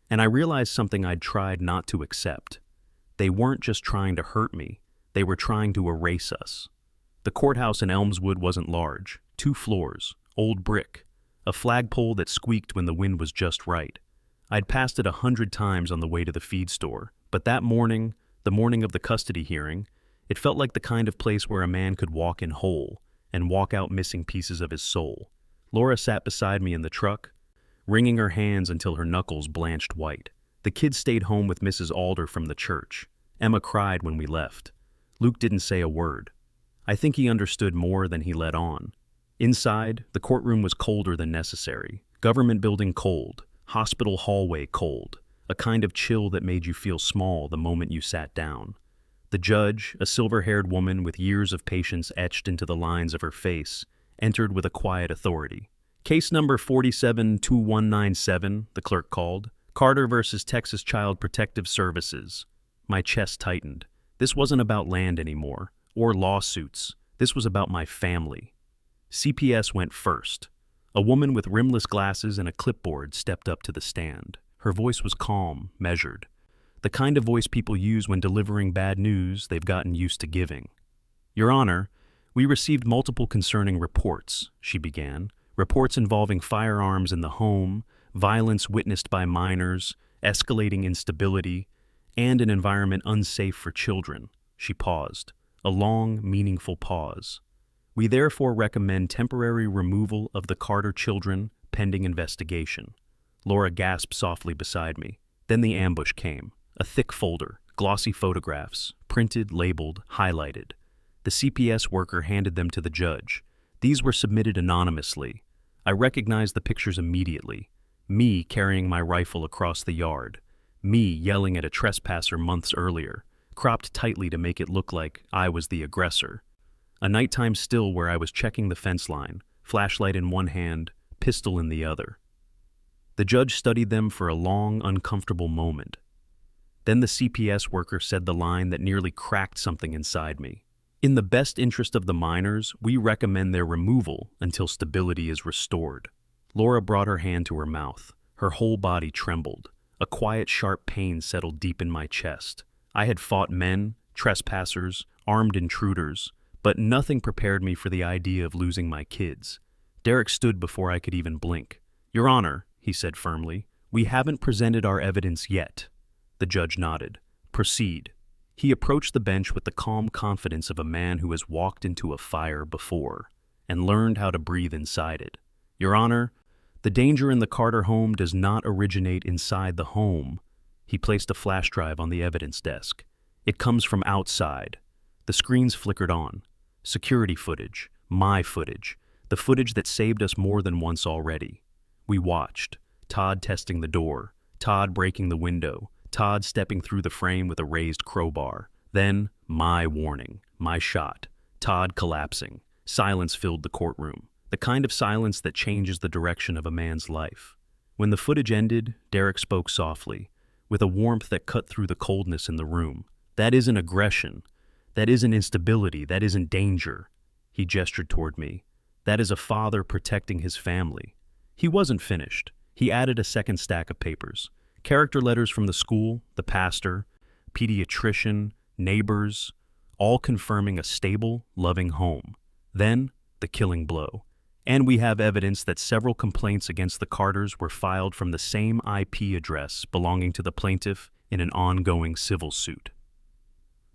And I realized something I'd tried not to accept. They weren't just trying to hurt me, they were trying to erase us. The courthouse in Elmswood wasn't large, 2 floors, old brick, a flagpole that squeaked when the wind was just right. I'd passed it 100 times on the way to the feed store, but that morning, the morning of the custody hearing, it felt like the kind of place where a man could walk in whole and walk out missing pieces of his soul. Laura sat beside me in the truck, wringing her hands until her knuckles blanched white. The kids stayed home with Mrs. Alder from the church. Emma cried when we left. Luke didn't say a word. I think he understood more than he let on. Inside, the courtroom was colder than necessary. Government building cold, hospital hallway cold, a kind of chill that made you feel small the moment you sat down. The judge, a silver-haired woman with years of patience etched into the lines of her face, entered with a quiet authority. Case number 472197, the clerk called. Carter versus Texas Child Protective Services. My chest tightened. This wasn't about land anymore, or lawsuits. This was about my family. CPS went first. A woman with rimless glasses and a clipboard stepped up to the stand. Her voice was calm, measured. The kind of voice people use when delivering bad news they've gotten used to giving. Your Honor, we received multiple concerning reports, she began. Reports involving firearms in the home, violence witnessed by minors, escalating instability, and an environment unsafe for children. She paused. A long, meaningful pause. We therefore recommend temporary removal of the Carter children pending investigation. Laura gasped softly beside me. Then the ambush came. A thick folder, glossy photographs, printed, labeled, highlighted. The CPS worker handed them to the judge. These were submitted anonymously. I recognized the pictures immediately. Me carrying my rifle across the yard. Me yelling at a trespasser months earlier, cropped tightly to make it look like I was the aggressor. A nighttime still where I was checking the fence line, flashlight in one hand, pistol in the other. The judge studied them for a long, uncomfortable moment. Then the CPS worker said the line that nearly cracked something inside me. In the best interest of the minors, we recommend their removal until stability is restored. Laura brought her hand to her mouth. Her whole body trembled. A quiet, sharp pain settled deep in my chest. I had fought men, trespassers, armed intruders, but nothing prepared me for the idea of losing my kids. Derek stood before I could even blink. Your Honor, he said firmly, we haven't presented our evidence yet. The judge nodded. Proceed. He approached the bench with the calm confidence of a man who has walked into a fire before and learned how to breathe inside it. Your Honor, the danger in the Carter home does not originate inside the home. He placed a flash drive on the evidence desk. It comes from outside. The screens flickered on. Security footage, my footage, the footage that saved us more than once already. We watched. Todd testing the door, Todd breaking the window, Todd stepping through the frame with a raised crowbar. Then, my warning, my shot. Todd collapsing. Silence filled the courtroom. The kind of silence that changes the direction of a man's life. When the footage ended, Derek spoke softly, with a warmth that cut through the coldness in the room. That isn't aggression. That isn't instability. That isn't danger. He gestured toward me. That is a father protecting his family. He wasn't finished. He added a second stack of papers. Character letters from the school, the pastor, pediatrician, neighbors, all confirming a stable, loving home. Then, the killing blow. And we have evidence that several complaints against the Carters were filed from the same IP address belonging to the plaintiff in an ongoing civil suit.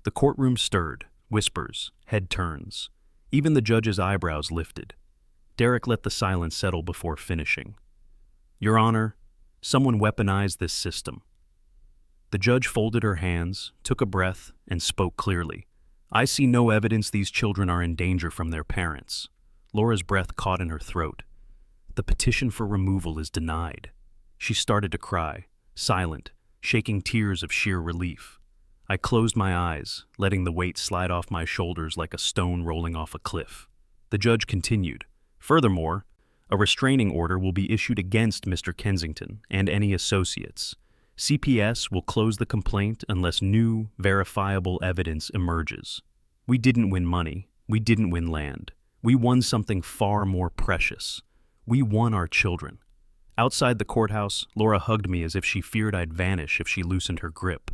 The courtroom stirred, whispers, head turns. Even the judge's eyebrows lifted. Derek let the silence settle before finishing. Your Honor, someone weaponized this system. The judge folded her hands, took a breath, and spoke clearly. I see no evidence these children are in danger from their parents. Laura's breath caught in her throat. The petition for removal is denied. She started to cry, silent, shaking tears of sheer relief. I closed my eyes, letting the weight slide off my shoulders like a stone rolling off a cliff. The judge continued. Furthermore, a restraining order will be issued against Mr. Kensington and any associates. CPS will close the complaint unless new, verifiable evidence emerges. We didn't win money. We didn't win land. We won something far more precious. We won our children. Outside the courthouse, Laura hugged me as if she feared I'd vanish if she loosened her grip.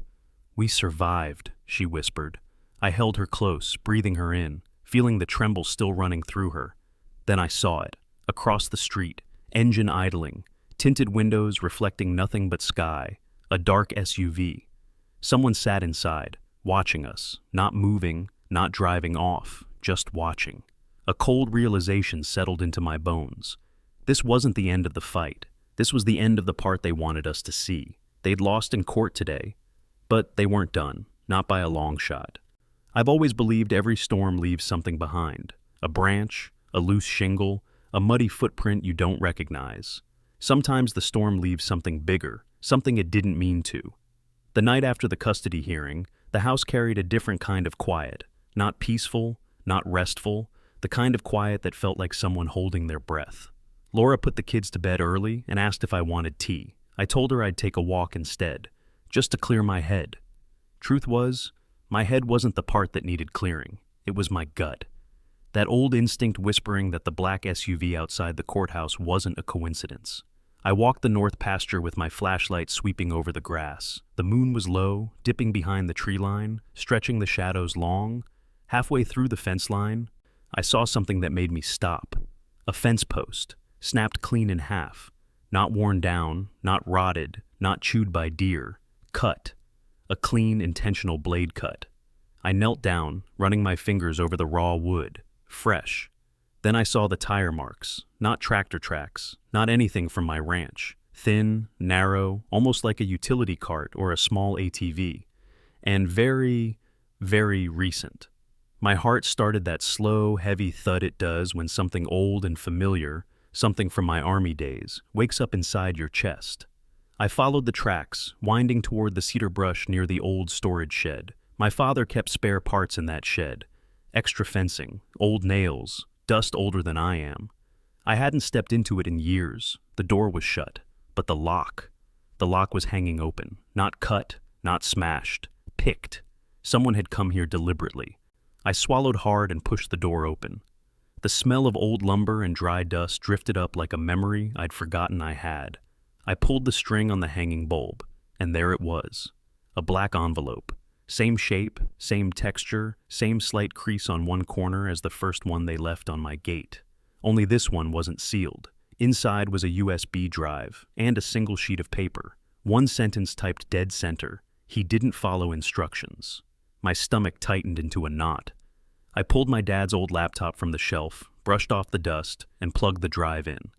We survived, she whispered. I held her close, breathing her in, feeling the tremble still running through her. Then I saw it. Across the street, engine idling, Tinted windows reflecting nothing but sky, a dark SUV. Someone sat inside, watching us, not moving, not driving off, just watching. A cold realization settled into my bones. This wasn't the end of the fight. This was the end of the part they wanted us to see. They'd lost in court today, but they weren't done, not by a long shot. I've always believed every storm leaves something behind. A branch, a loose shingle, a muddy footprint you don't recognize. Sometimes the storm leaves something bigger, something it didn't mean to. The night after the custody hearing, the house carried a different kind of quiet. Not peaceful, not restful, the kind of quiet that felt like someone holding their breath. Laura put the kids to bed early and asked if I wanted tea. I told her I'd take a walk instead, just to clear my head. Truth was, my head wasn't the part that needed clearing. It was my gut. That old instinct whispering that the black SUV outside the courthouse wasn't a coincidence. I walked the north pasture with my flashlight sweeping over the grass. The moon was low, dipping behind the tree line, stretching the shadows long. Halfway through the fence line, I saw something that made me stop. A fence post, snapped clean in half. Not worn down, not rotted, not chewed by deer. Cut. A clean, intentional blade cut. I knelt down, running my fingers over the raw wood. Fresh. Then I saw the tire marks, not tractor tracks, not anything from my ranch. Thin, narrow, almost like a utility cart or a small ATV. And very, very recent. My heart started that slow, heavy thud it does when something old and familiar, something from my army days, wakes up inside your chest. I followed the tracks, winding toward the cedar brush near the old storage shed. My father kept spare parts in that shed. Extra fencing, old nails, dust older than I am. I hadn't stepped into it in years. The door was shut, but the lock was hanging open, not cut, not smashed, picked. Someone had come here deliberately. I swallowed hard and pushed the door open. The smell of old lumber and dry dust drifted up like a memory I'd forgotten I had. I pulled the string on the hanging bulb, and there it was, a black envelope. Same shape, same texture, same slight crease on one corner as the first one they left on my gate. Only this one wasn't sealed. Inside was a USB drive and a single sheet of paper. One sentence typed dead center. He didn't follow instructions. My stomach tightened into a knot. I pulled my dad's old laptop from the shelf, brushed off the dust, and plugged the drive in.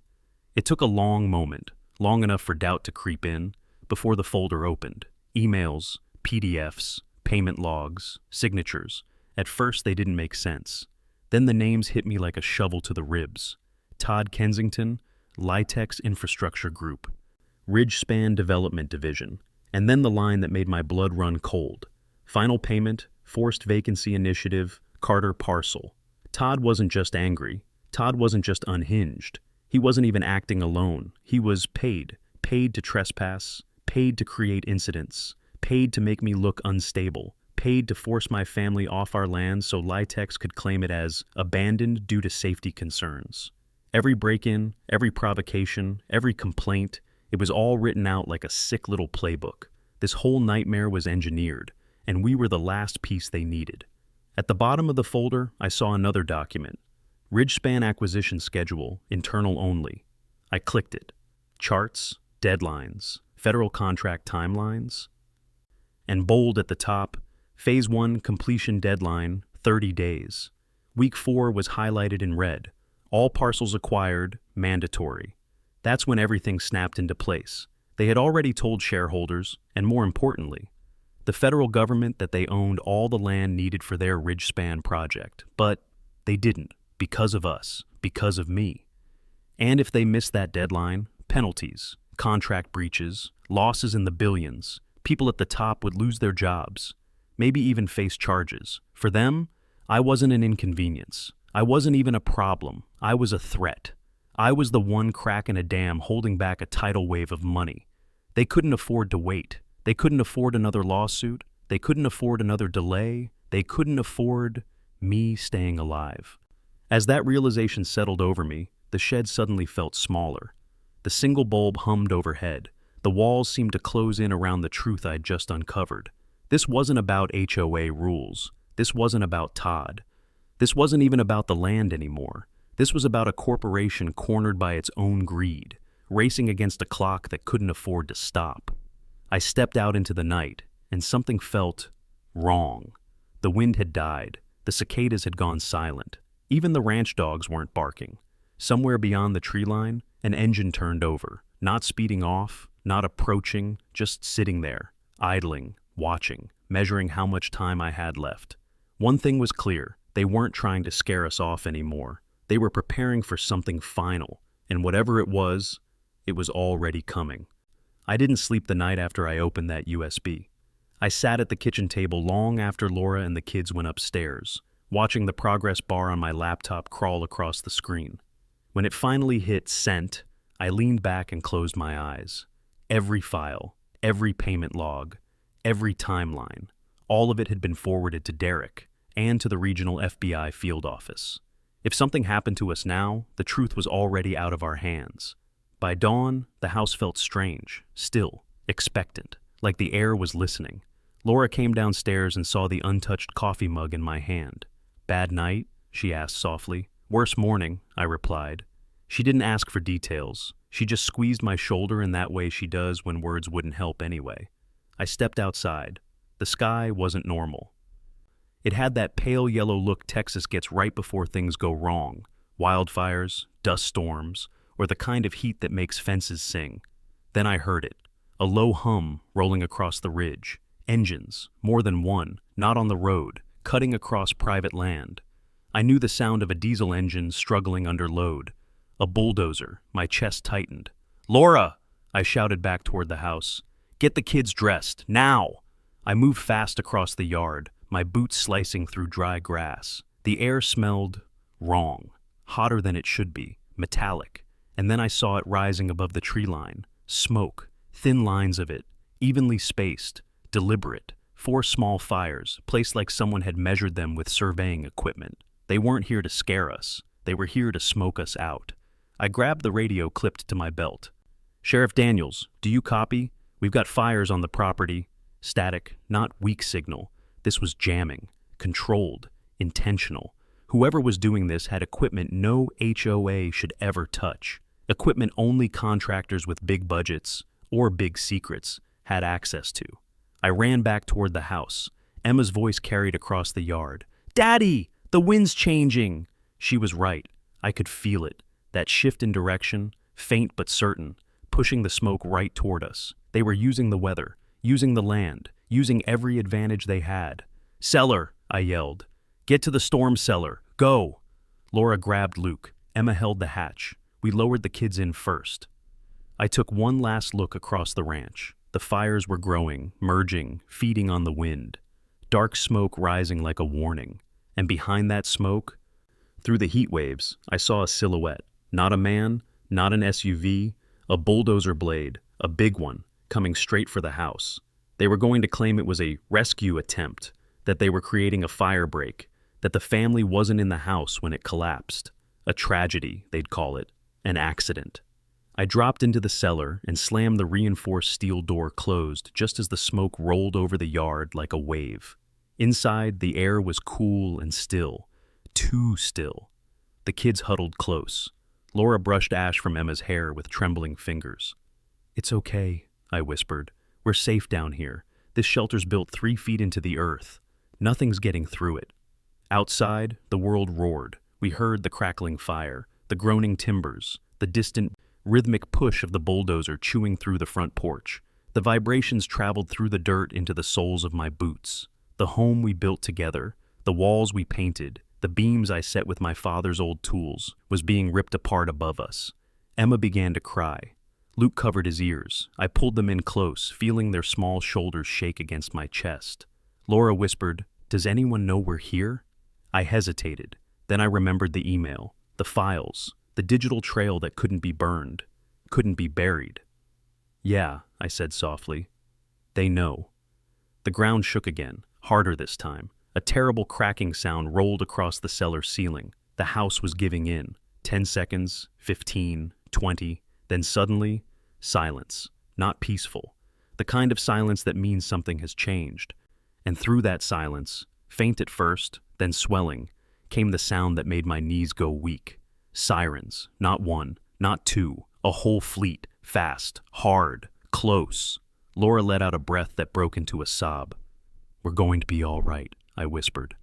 It took a long moment, long enough for doubt to creep in, before the folder opened. Emails, PDFs, payment logs, signatures. At first, they didn't make sense. Then the names hit me like a shovel to the ribs. Todd Kensington, Litex Infrastructure Group, Ridgespan Development Division, and then the line that made my blood run cold. Final payment, forced vacancy initiative, Carter Parcel. Todd wasn't just angry. Todd wasn't just unhinged. He wasn't even acting alone. He was paid to trespass, paid to create incidents, paid to make me look unstable, paid to force my family off our land so Litex could claim it as abandoned due to safety concerns. Every break-in, every provocation, every complaint, it was all written out like a sick little playbook. This whole nightmare was engineered, and we were the last piece they needed. At the bottom of the folder, I saw another document. Ridgespan Acquisition Schedule, internal only. I clicked it. Charts, deadlines, federal contract timelines. And bold at the top, Phase 1 completion deadline, 30 days. Week 4 was highlighted in red. All parcels acquired, mandatory. That's when everything snapped into place. They had already told shareholders, and more importantly, the federal government that they owned all the land needed for their Ridgespan project. But they didn't, because of us, because of me. And if they missed that deadline, penalties, contract breaches, losses in the billions. People at the top would lose their jobs, maybe even face charges. For them, I wasn't an inconvenience. I wasn't even a problem. I was a threat. I was the one crack in a dam holding back a tidal wave of money. They couldn't afford to wait. They couldn't afford another lawsuit. They couldn't afford another delay. They couldn't afford me staying alive. As that realization settled over me, the shed suddenly felt smaller. The single bulb hummed overhead. The walls seemed to close in around the truth I'd just uncovered. This wasn't about HOA rules. This wasn't about Todd. This wasn't even about the land anymore. This was about a corporation cornered by its own greed, racing against a clock that couldn't afford to stop. I stepped out into the night, and something felt wrong. The wind had died. The cicadas had gone silent. Even the ranch dogs weren't barking. Somewhere beyond the tree line, an engine turned over, not speeding off, not approaching, just sitting there, idling, watching, measuring how much time I had left. One thing was clear: they weren't trying to scare us off anymore. They were preparing for something final, and whatever it was already coming. I didn't sleep the night after I opened that USB. I sat at the kitchen table long after Laura and the kids went upstairs, watching the progress bar on my laptop crawl across the screen. When it finally hit sent, I leaned back and closed my eyes. Every file, every payment log, every timeline, all of it had been forwarded to Derek and to the regional FBI field office. If something happened to us now, the truth was already out of our hands. By dawn, the house felt strange, still, expectant, like the air was listening. Laura came downstairs and saw the untouched coffee mug in my hand. "Bad night?" she asked softly. "Worse morning," I replied. She didn't ask for details. She just squeezed my shoulder in that way she does when words wouldn't help anyway. I stepped outside. The sky wasn't normal. It had that pale yellow look Texas gets right before things go wrong. Wildfires, dust storms, or the kind of heat that makes fences sing. Then I heard it. A low hum rolling across the ridge. Engines, more than one, not on the road, cutting across private land. I knew the sound of a diesel engine struggling under load. A bulldozer. My chest tightened. "Laura!" I shouted back toward the house. "Get the kids dressed, now!" I moved fast across the yard, my boots slicing through dry grass. The air smelled wrong, hotter than it should be, metallic. And then I saw it rising above the tree line. Smoke, thin lines of it, evenly spaced, deliberate. 4 small fires, placed like someone had measured them with surveying equipment. They weren't here to scare us. They were here to smoke us out. I grabbed the radio clipped to my belt. "Sheriff Daniels, do you copy? We've got fires on the property." Static, not weak signal. This was jamming, controlled, intentional. Whoever was doing this had equipment no HOA should ever touch. Equipment only contractors with big budgets, or big secrets, had access to. I ran back toward the house. Emma's voice carried across the yard. "Daddy, the wind's changing!" She was right. I could feel it. That shift in direction, faint but certain, pushing the smoke right toward us. They were using the weather, using the land, using every advantage they had. "Cellar!" I yelled. "Get to the storm cellar. Go!" Laura grabbed Luke. Emma held the hatch. We lowered the kids in first. I took one last look across the ranch. The fires were growing, merging, feeding on the wind. Dark smoke rising like a warning. And behind that smoke, through the heat waves, I saw a silhouette. Not a man, not an SUV, a bulldozer blade, a big one, coming straight for the house. They were going to claim it was a rescue attempt, that they were creating a fire break, that the family wasn't in the house when it collapsed. A tragedy, they'd call it, an accident. I dropped into the cellar and slammed the reinforced steel door closed just as the smoke rolled over the yard like a wave. Inside, the air was cool and still, too still. The kids huddled close. Laura brushed ash from Emma's hair with trembling fingers. "It's okay," I whispered. "We're safe down here. This shelter's built 3 feet into the earth. Nothing's getting through it." Outside, the world roared. We heard the crackling fire, the groaning timbers, the distant, rhythmic push of the bulldozer chewing through the front porch. The vibrations traveled through the dirt into the soles of my boots. The home we built together, the walls we painted, the beams I set with my father's old tools, was being ripped apart above us. Emma began to cry. Luke covered his ears. I pulled them in close, feeling their small shoulders shake against my chest. Laura whispered, "Does anyone know we're here?" I hesitated. Then I remembered the email, the files, the digital trail that couldn't be burned, couldn't be buried. "Yeah," I said softly. "They know." The ground shook again, harder this time. A terrible cracking sound rolled across the cellar ceiling. The house was giving in. 10 seconds, 15, 20, then suddenly, silence. Not peaceful. The kind of silence that means something has changed. And through that silence, faint at first, then swelling, came the sound that made my knees go weak. Sirens, not one, not two, A whole fleet, fast, hard, close. Laura let out a breath that broke into a sob. "We're going to be all right," I whispered.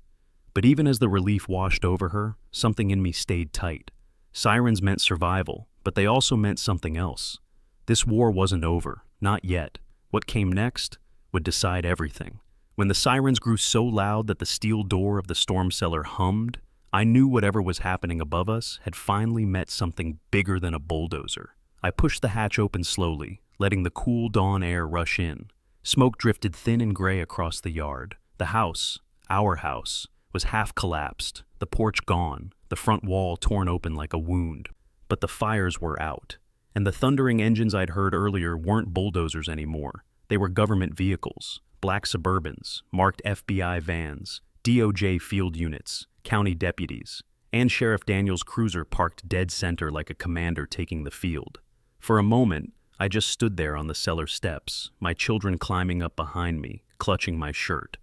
But even as the relief washed over her, something in me stayed tight. Sirens meant survival, but they also meant something else. This war wasn't over, not yet. What came next would decide everything. When the sirens grew so loud that the steel door of the storm cellar hummed, I knew whatever was happening above us had finally met something bigger than a bulldozer. I pushed the hatch open slowly, letting the cool dawn air rush in. Smoke drifted thin and gray across the yard. The house, our house, was half collapsed, the porch gone, the front wall torn open like a wound. But the fires were out, and the thundering engines I'd heard earlier weren't bulldozers anymore. They were government vehicles, black Suburbans, marked FBI vans, DOJ field units, county deputies, and Sheriff Daniels' cruiser parked dead center like a commander taking the field. For a moment, I just stood there on the cellar steps, my children climbing up behind me, clutching my shirt.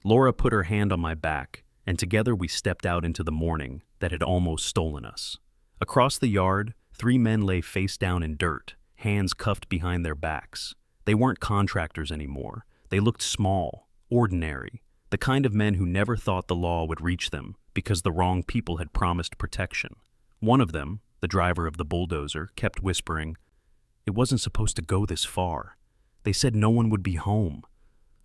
Laura put her hand on my back, and together we stepped out into the morning that had almost stolen us. Across the yard, 3 men lay face down in dirt, hands cuffed behind their backs. They weren't contractors anymore. They looked small, ordinary, the kind of men who never thought the law would reach them because the wrong people had promised protection. One of them, the driver of the bulldozer, kept whispering, "It wasn't supposed to go this far. They said no one would be home."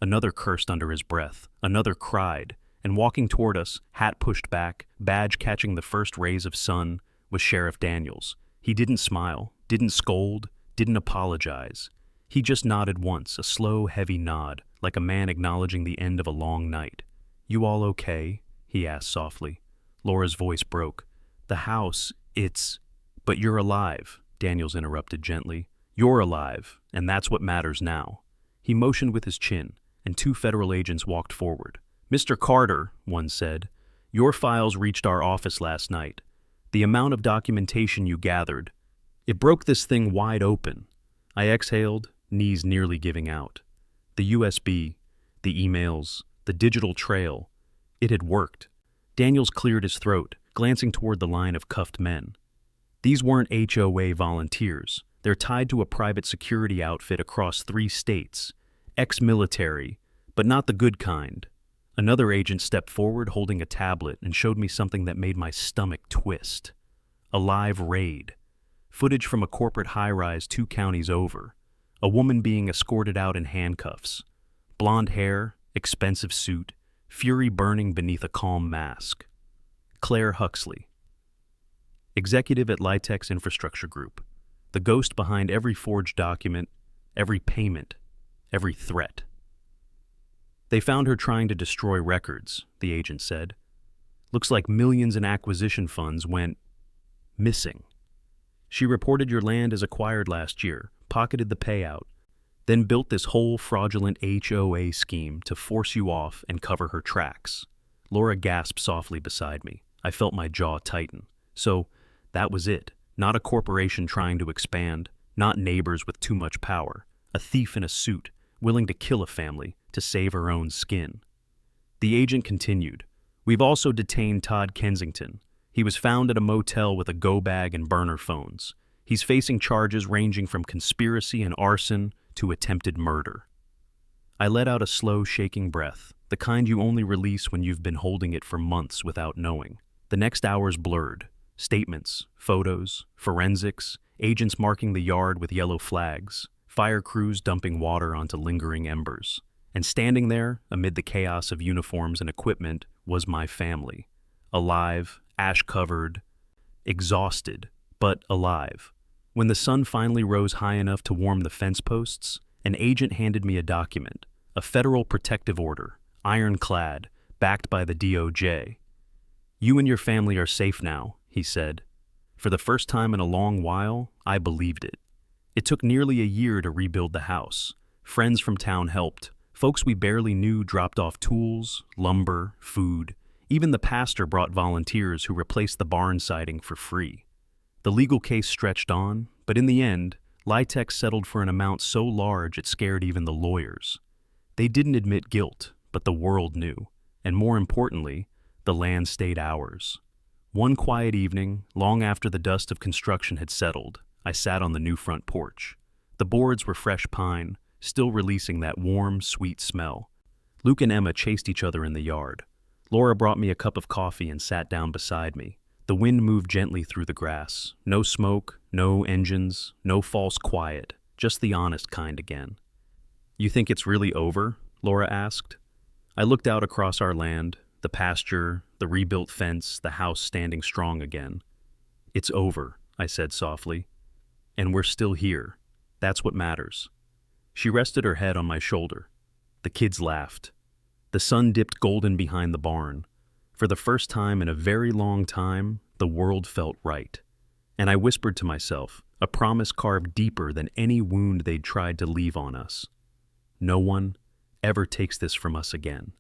Another cursed under his breath. Another cried, and walking toward us, hat pushed back, badge catching the first rays of sun, was Sheriff Daniels. He didn't smile, didn't scold, didn't apologize. He just nodded once, a slow, heavy nod, like a man acknowledging the end of a long night. "You all okay?" he asked softly. Laura's voice broke. "The house, it's—" "But you're alive," Daniels interrupted gently. "You're alive, and that's what matters now." He motioned with his chin, and 2 federal agents walked forward. "Mr. Carter," one said, "your files reached our office last night. The amount of documentation you gathered, it broke this thing wide open." I exhaled, knees nearly giving out. The USB, the emails, the digital trail, it had worked. Daniels cleared his throat, glancing toward the line of cuffed men. These weren't HOA volunteers. They're tied to a private security outfit across 3 states. Ex-military, but not the good kind. Another agent stepped forward holding a tablet and showed me something that made my stomach twist. A live raid. Footage from a corporate high-rise 2 counties over. A woman being escorted out in handcuffs. Blonde hair, expensive suit, fury burning beneath a calm mask. Claire Huxley. Executive at Litex Infrastructure Group. The ghost behind every forged document, every payment, every threat. "They found her trying to destroy records," the agent said. "Looks like millions in acquisition funds went missing. She reported your land as acquired last year, pocketed the payout, then built this whole fraudulent HOA scheme to force you off and cover her tracks." Laura gasped softly beside me. I felt my jaw tighten. So, that was it. Not a corporation trying to expand, not neighbors with too much power. A thief in a suit, willing to kill a family to save her own skin. The agent continued, "We've also detained Todd Kensington. He was found at a motel with a go bag and burner phones. He's facing charges ranging from conspiracy and arson to attempted murder." I let out a slow, shaking breath, the kind you only release when you've been holding it for months without knowing. The next hours blurred. Statements, photos, forensics, agents marking the yard with yellow flags, fire crews dumping water onto lingering embers. And standing there, amid the chaos of uniforms and equipment, was my family. Alive, ash-covered, exhausted, but alive. When the sun finally rose high enough to warm the fence posts, an agent handed me a document, a federal protective order, ironclad, backed by the DOJ. "You and your family are safe now," he said. For the first time in a long while, I believed it. It took nearly a year to rebuild the house. Friends from town helped. Folks we barely knew dropped off tools, lumber, food. Even the pastor brought volunteers who replaced the barn siding for free. The legal case stretched on, but in the end, Litex settled for an amount so large it scared even the lawyers. They didn't admit guilt, but the world knew. And more importantly, the land stayed ours. One quiet evening, long after the dust of construction had settled, I sat on the new front porch. The boards were fresh pine, still releasing that warm, sweet smell. Luke and Emma chased each other in the yard. Laura brought me a cup of coffee and sat down beside me. The wind moved gently through the grass. No smoke, no engines, no false quiet, just the honest kind again. "You think it's really over?" Laura asked. I looked out across our land, the pasture, the rebuilt fence, the house standing strong again. "It's over," I said softly. "And we're still here. That's what matters." She rested her head on my shoulder. The kids laughed. The sun dipped golden behind the barn. For the first time in a very long time, the world felt right. And I whispered to myself, a promise carved deeper than any wound they'd tried to leave on us. No one ever takes this from us again.